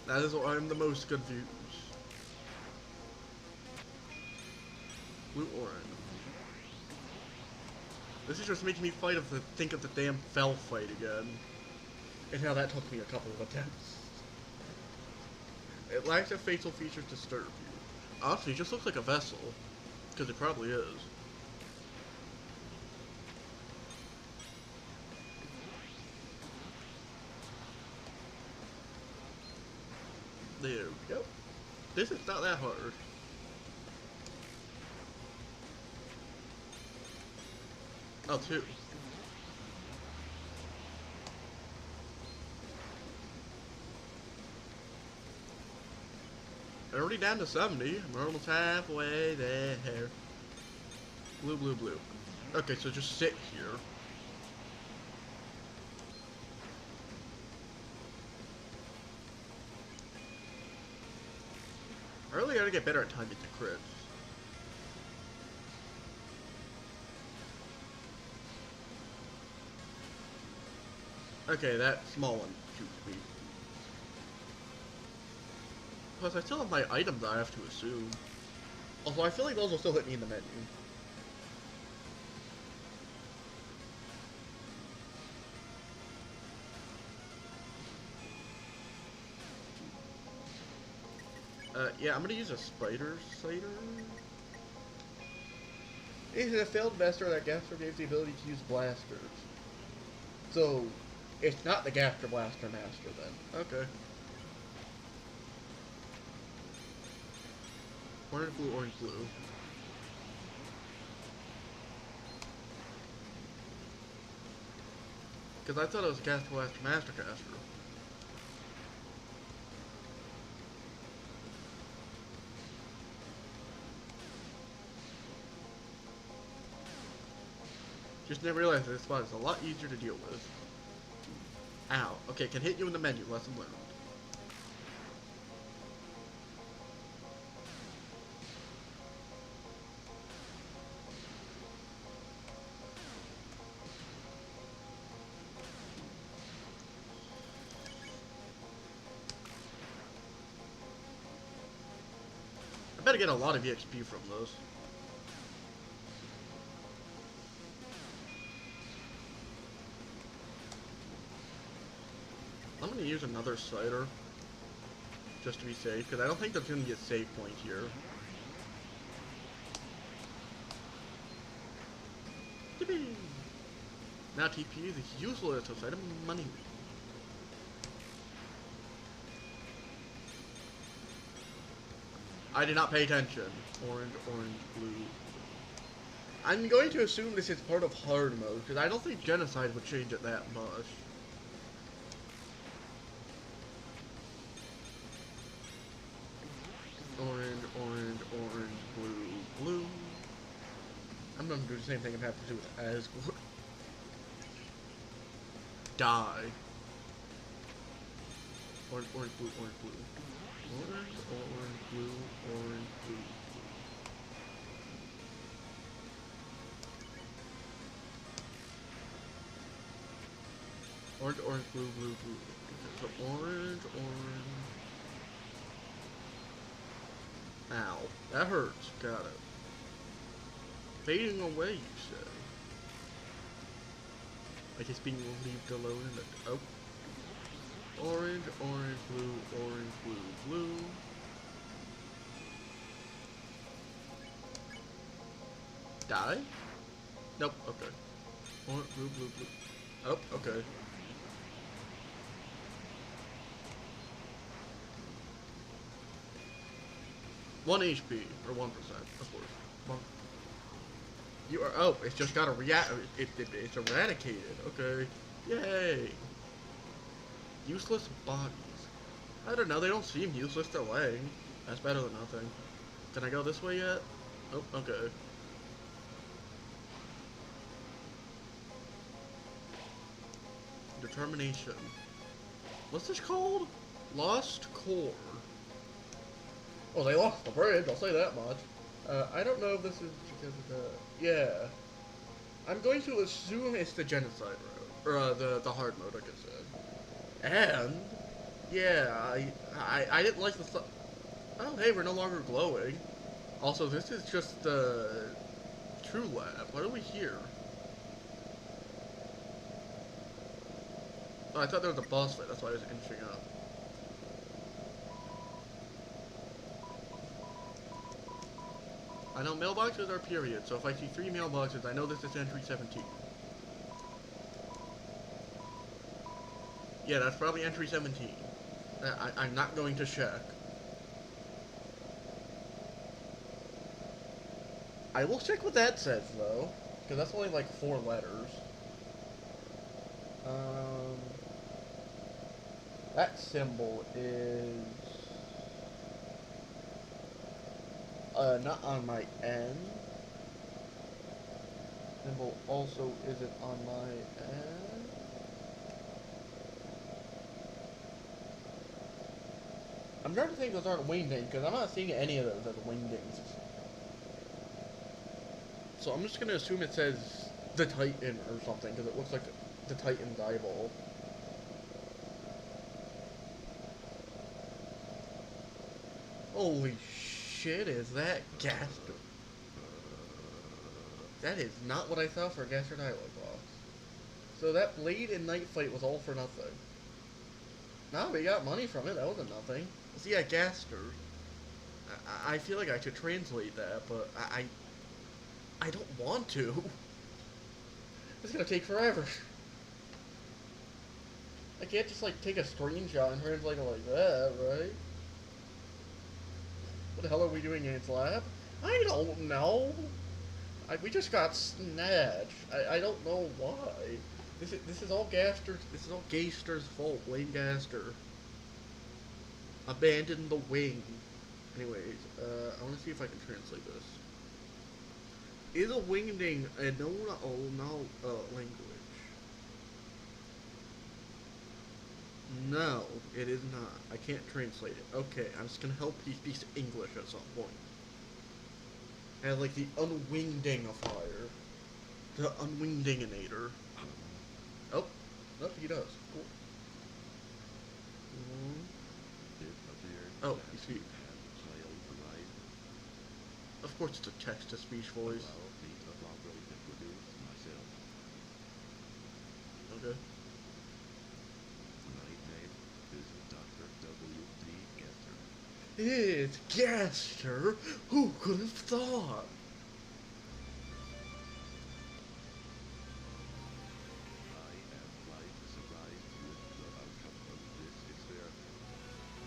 That is why I'm the most confused. Blue, orange. This is just making me think of the damn Fell fight again. And how that took me a couple of attempts. It lacks a facial feature to disturb you. Honestly, it just looks like a vessel. Because it probably is. There we go. This is not that hard. Oh, two. Already down to 70. We're almost halfway there. Blue, blue, blue. Okay, so just sit here. I really gotta get better at timing the crits. Okay, that small one shoots me. Plus, I still have my items I have to assume. Also, I feel like those will still hit me in the menu. Yeah, I'm gonna use a Spider Sighter. It is a failed master that Gaster gave the ability to use blasters. So, it's not the Gaster Blaster Master then. Okay. Orange, blue, orange, blue. Because I thought it was Gaster Blaster Master Caster. Just never realized this spot is a lot easier to deal with. Ow. Okay, can hit you in the menu. Lesson learned. gotta get a lot of EXP from those. I'm gonna use another cider, just to be safe, because I don't think there's gonna be a save point here. Yippee! Now TP is useless outside of money. I did not pay attention. Orange, orange, blue. I'm going to assume this is part of hard mode, because I don't think genocide would change it that much. Orange, orange, orange, blue, blue. I'm gonna do the same thing I have to do with as die. Orange, orange, blue, orange, blue. Orange, orange, blue, orange, blue. Orange, orange, blue, blue, blue. Okay, so orange, orange. Ow. That hurts. Got it. Fading away, you say? Like it's being relieved alone in the... Oh. Orange, orange, blue, orange, blue, blue. Die? Nope, okay. Orange, blue, blue, blue. Oh, okay. One HP, or 1%, of course. One. You are, oh, it's just got a it's eradicated, okay. Yay! Useless bodies. I don't know, they don't seem useless to Lang. That's better than nothing. Can I go this way yet? Oh, okay. Determination. What's this called? Lost Core. Oh, they lost the bridge, I'll say that much. I don't know if this is because of the... Yeah. I'm going to assume it's the genocide road. Or, the hard mode, like I said. And... Yeah, I didn't like the... Oh, hey, we're no longer glowing. Also, this is just the... True Lab. What are we here? Oh, I thought there was a boss fight, that's why I was inching up. I know mailboxes are period, so if I see 3 mailboxes, I know this is entry 17. Yeah, that's probably entry 17. I'm not going to check. I will check what that says, though, because that's only like 4 letters. That symbol is... not on my end. Symbol also isn't on my end. I'm trying to think those aren't wingdings, because I'm not seeing any of those as wingdings. So I'm just gonna assume it says the Titan or something, because it looks like the Titan's eyeball. Holy shit, is that Gaster? That is not what I thought for a Gaster Dialogue boss. So that Blade and Night fight was all for nothing. No, we got money from it, that wasn't nothing. See, yeah, Gaster. I feel like I should translate that, but I don't want to. It's gonna take forever. I can't just like take a screenshot and translate it like that, right? What the hell are we doing in its lab? I don't know. We just got snatched. I don't know why. This is all Gaster's. This is all Gaster's fault. Blame Gaster. Abandon the wing. Anyways, I want to see if I can translate this. Is a wingding a known language? No, it is not. I can't translate it. Okay, I'm just gonna help he speaks English at some point. And like the unwingdingifier. The unwingdinginator. Oh, nope, he does. Cool. Oh, he speaks. Of course it's a text-to-speech voice. Allow me to properly introduce myself. Okay. My name is Dr. W.D. Gaster. It's Gaster! Who could have thought? I am quite surprised with the outcome of this experiment,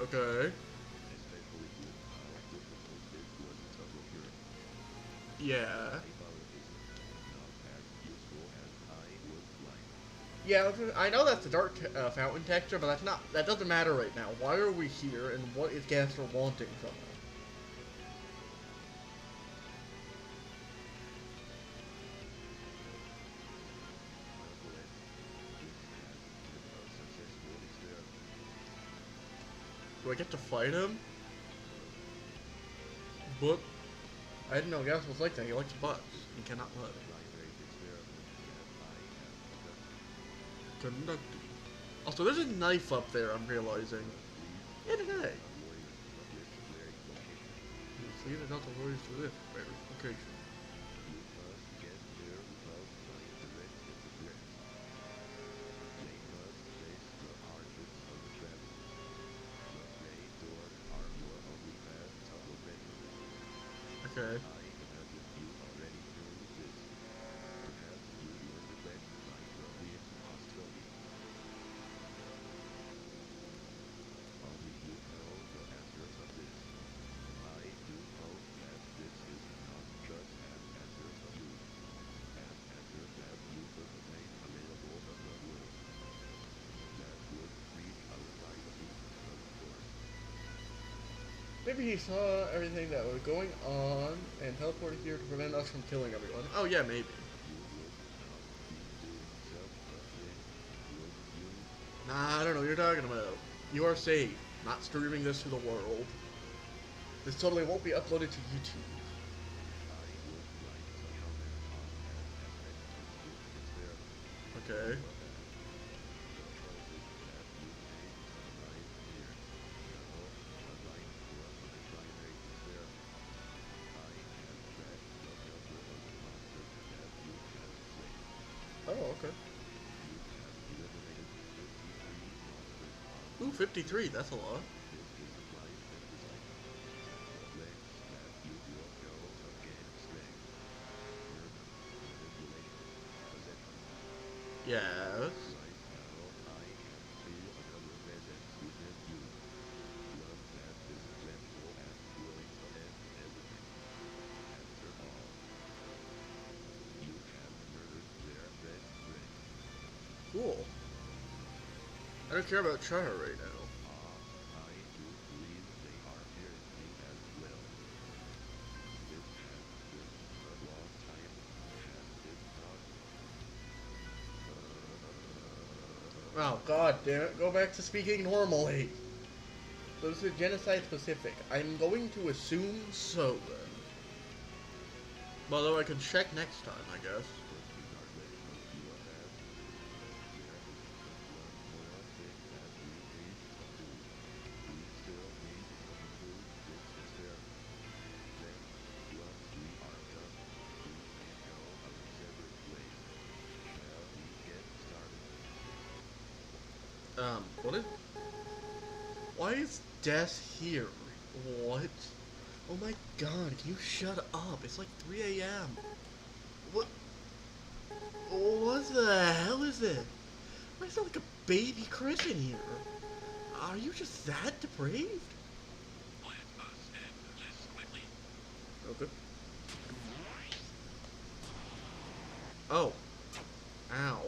Okay. especially with how difficult it was to procure. Yeah. My power isn't not as useful as I would like. Yeah, I know that's the dark fountain texture, but that doesn't matter right now. Why are we here, and what is Gaster wanting from us? Nonetheless, this has been a successful experiment. Do I get to fight him? But I didn't know Gaster was like that. He likes butts. He cannot The let. primary experiment that I have Conducted. Also, there's a knife up there, I'm realizing. please Yeah, today. warriors from this very location. See the Delta warriors to this very location. You must get there without flying direct interference. They must face the hardships of the travel. The bay doors are more of the path to adventure. Okay. I imagine you already knew this. Perhaps you learned it back by Grumpy Australia. Only you know the answer to this. I do hope that this is not just an answer to you. An answer that you could make available to the world. That would reach outside of you, of course. Maybe he saw everything that was going on and teleported here to prevent us from killing everyone. Oh yeah, maybe. You would not be doing such a thing, would you? Nah, I don't know what you're talking about. You are safe. Not streaming this to the world. This totally won't be uploaded to YouTube. I would like to comment on an aspect of this experiment. Okay. The choices that you made to arrive here. Now, unlike for my primary experiment, I have tracked the number of the monsters that you have slain. Oh, okay. You have eliminated 53 monsters on Ooh, 53, that's a lot. this is quite emphasizing. The lengths that you will go to gain strength, movement, manipulation, possession. Yes. Right now, I can feel another presence within you. One that is vengeful and willing to end everything. After all, you have murdered their best friend. Cool. I don't care about Char right now. I do believe they are hearing me as well. It has been a long time, has it not? Oh, god damn it. Go back to speaking normally. So this is genocide specific. I'm going to assume so then. Although I can check next time, I guess. But regardless of your past, there is just one more thing that we need to do. We still need to conclude this experiment. Then, once we are done, we may go our separate ways. Shall we get started? What is... Why is Death here? What? Oh my god, can you shut up? It's like 3 a.m. What? What the hell is this? I sound like a baby Chris in here. Are you just that depraved? Let us end this quickly. Okay. Oh. Ow.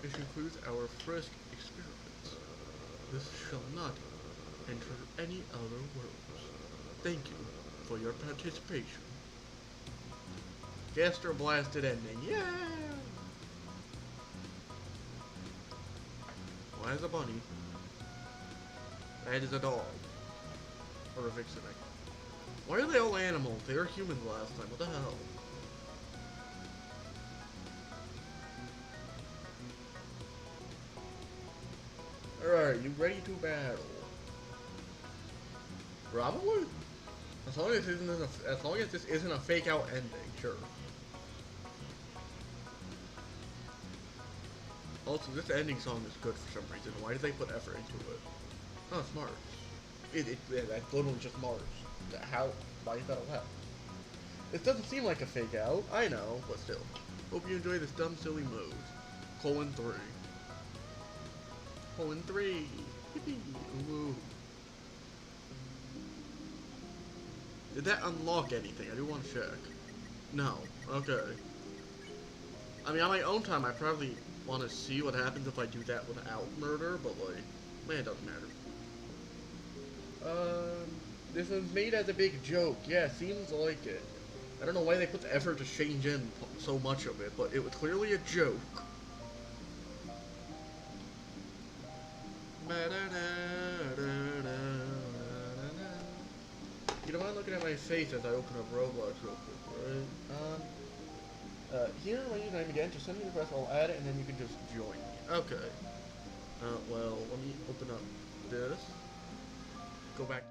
This concludes our first experiment. This shall not enter any other worlds. Thank you for your participation. Gaster blasted ending. Yeah! Why is a bunny? That is a dog. Or a vixen. Why are they all animals? They were humans last time. What the hell? Alright, you ready to battle? Probably. As long as this isn't a fake out ending, sure. Also, this ending song is good for some reason. Why did they put effort into it? Oh, it's Mars. Yeah, that's literally just Mars. How? Why is that allowed? It doesn't seem like a fake out. I know, but still. Hope you enjoy this dumb, silly mode. :3. :3. Yippee. Ooh. Did that unlock anything? I do want to check. No. Okay. I mean, on my own time, I probably want to see what happens if I do that without murder, but, like, man, it doesn't matter. This was made as a big joke. Yeah, seems like it. I don't know why they put the effort to change in so much of it, but it was clearly a joke. You don't mind looking at my face as I open up Roblox real quick, right? Here, when you name again, just send me the request, I'll add it, and then you can just join me. Okay. Well, let me open up this. Go back.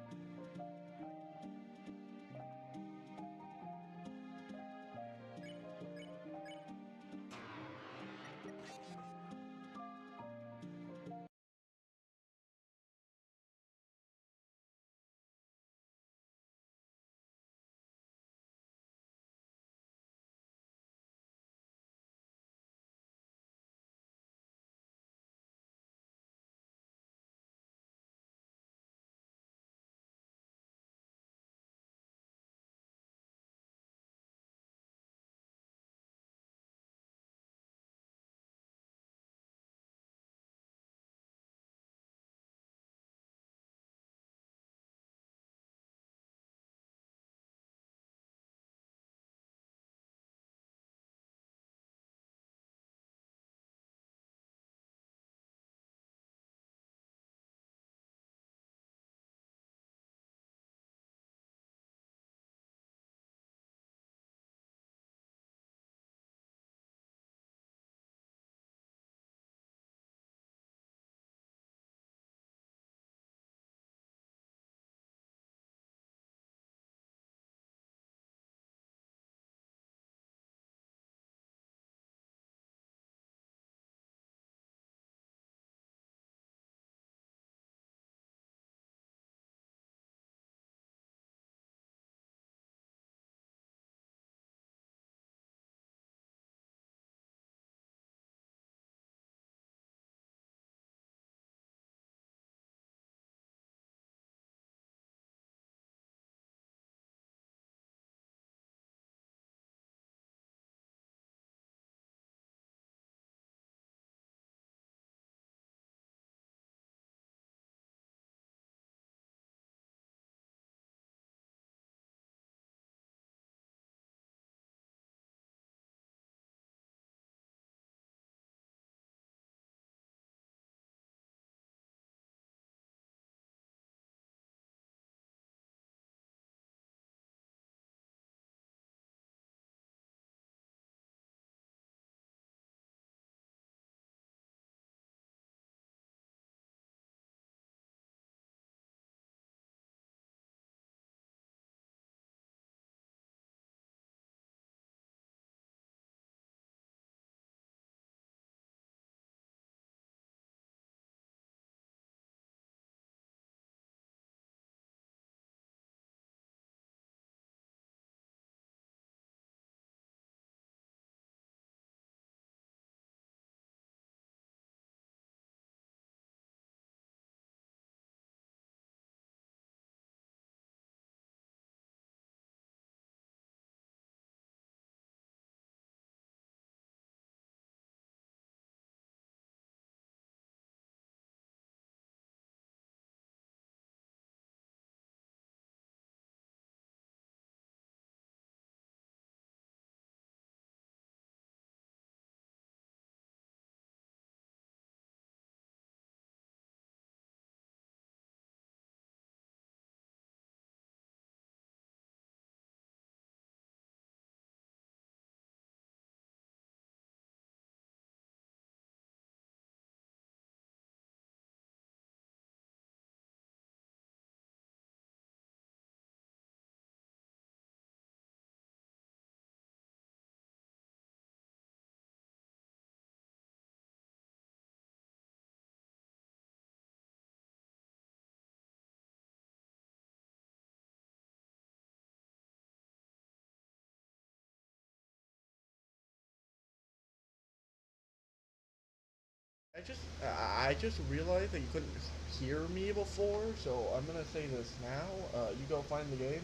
I just realized that you couldn't hear me before, so I'm gonna say this now. You go find the game.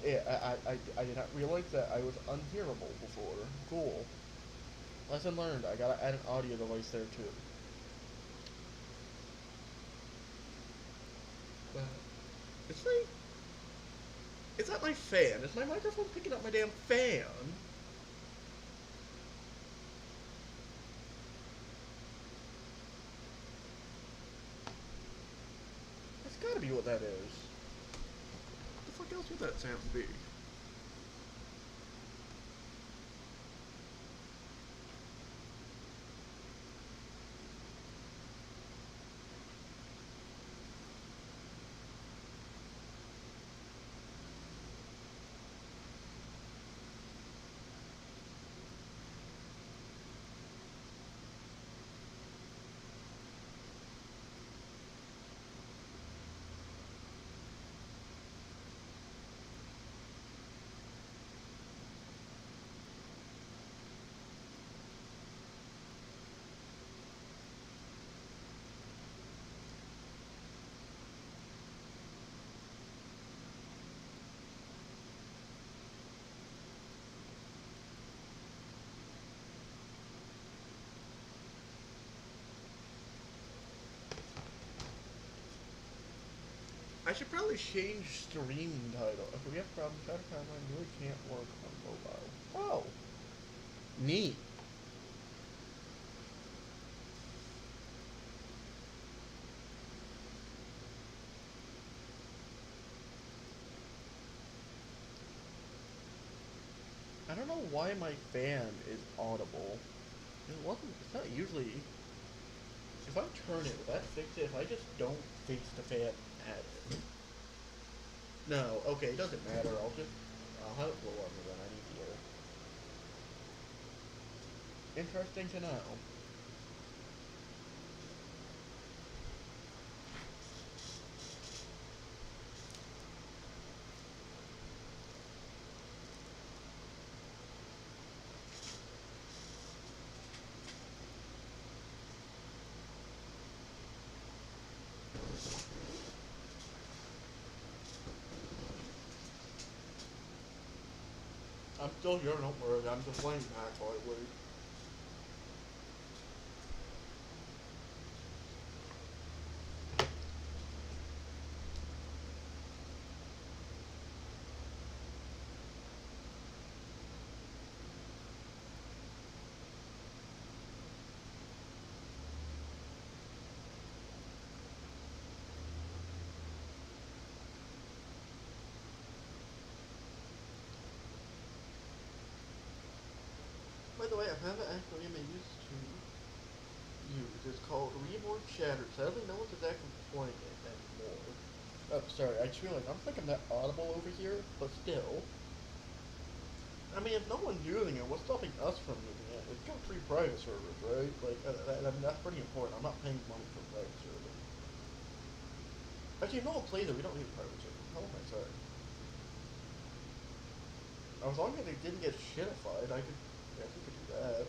Yeah, I did not realize that I was unhearable before. Cool. Lesson learned. I gotta add an audio device there too. But it's like, it's not my fan. Is my microphone picking up my damn fan? That's gotta be what that is. What the fuck else would that sound be? I should probably change stream title. If we have problems, Shadow Timeline really can't work on mobile. Oh, neat. I don't know why my fan is audible. It wasn't. It's not usually. If I turn it, will that fix it? If I just don't face the fan at it. No. Okay, it doesn't matter. I'll have it blow on me when I need to. Interesting to know. I'm still here. Don't worry. I'm just laying back while I wait. By the way, I have an acronym I used to use. It's called Reboard Chatter. Sadly, no one's exactly employing it anymore. Oh, sorry. I just realized I'm thinking that audible over here, but still. I mean, if no one's using it, what's stopping us from using it? It's got free private servers, right? Like, I mean, that's pretty important. I'm not paying money for private servers. Actually, if no one plays it, we don't need a private server. How am I sorry? As long as it didn't get shitified, I could, yeah, we could do that.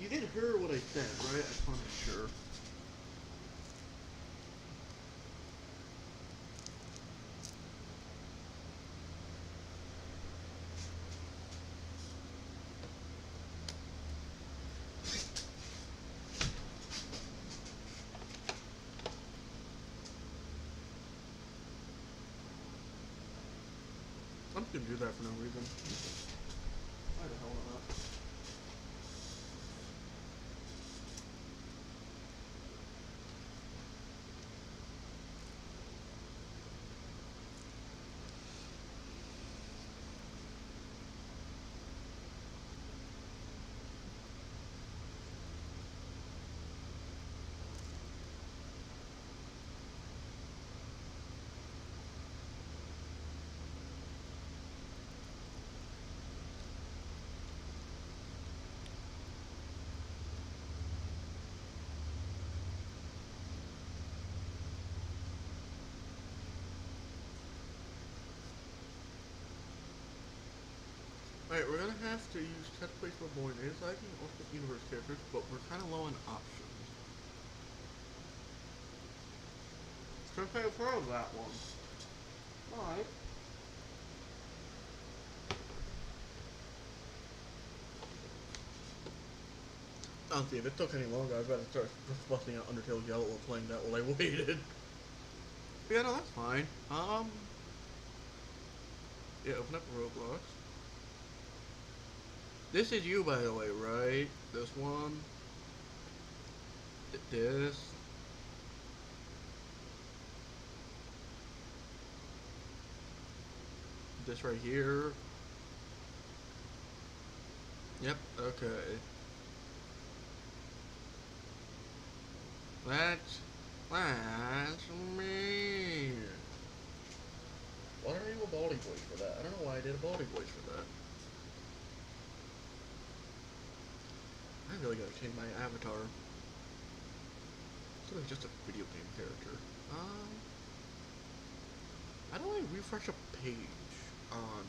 You did hear what I said, right? I just want to make sure. gonna do that for no reason. Why the hell not? Alright, we're gonna have to use test place for Boy and liking Ultimate Universe characters, but we're kinda low on options. So pay for that one. Alright. Honestly, if it took any longer, I'd rather start just busting out Undertale Yellow or playing that while I waited. But yeah, no, that's fine. Yeah, open up Roblox. This is you, by the way, right? This one. This. This right here. Yep, okay. That's me. Why did I do a Baldy voice for that? I don't know why I did a Baldy voice for that. I really gotta change my avatar. It's really just a video game character. How do I refresh a page on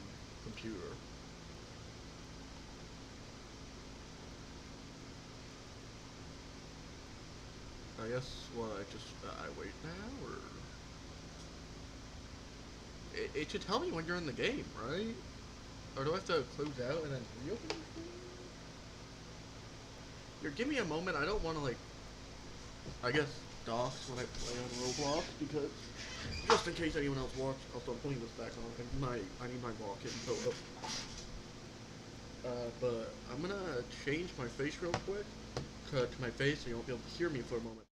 computer? I guess what I wait now, or it should tell me when you're in the game, right? Or do I have to close out and then reopen the game? Here, give me a moment. I don't want to, like, I guess, dox when I play on Roblox, because just in case anyone else watches, I'll start putting this back on. I need my walk in photo. But I'm gonna change my face real quick to my face so you won't be able to hear me for a moment.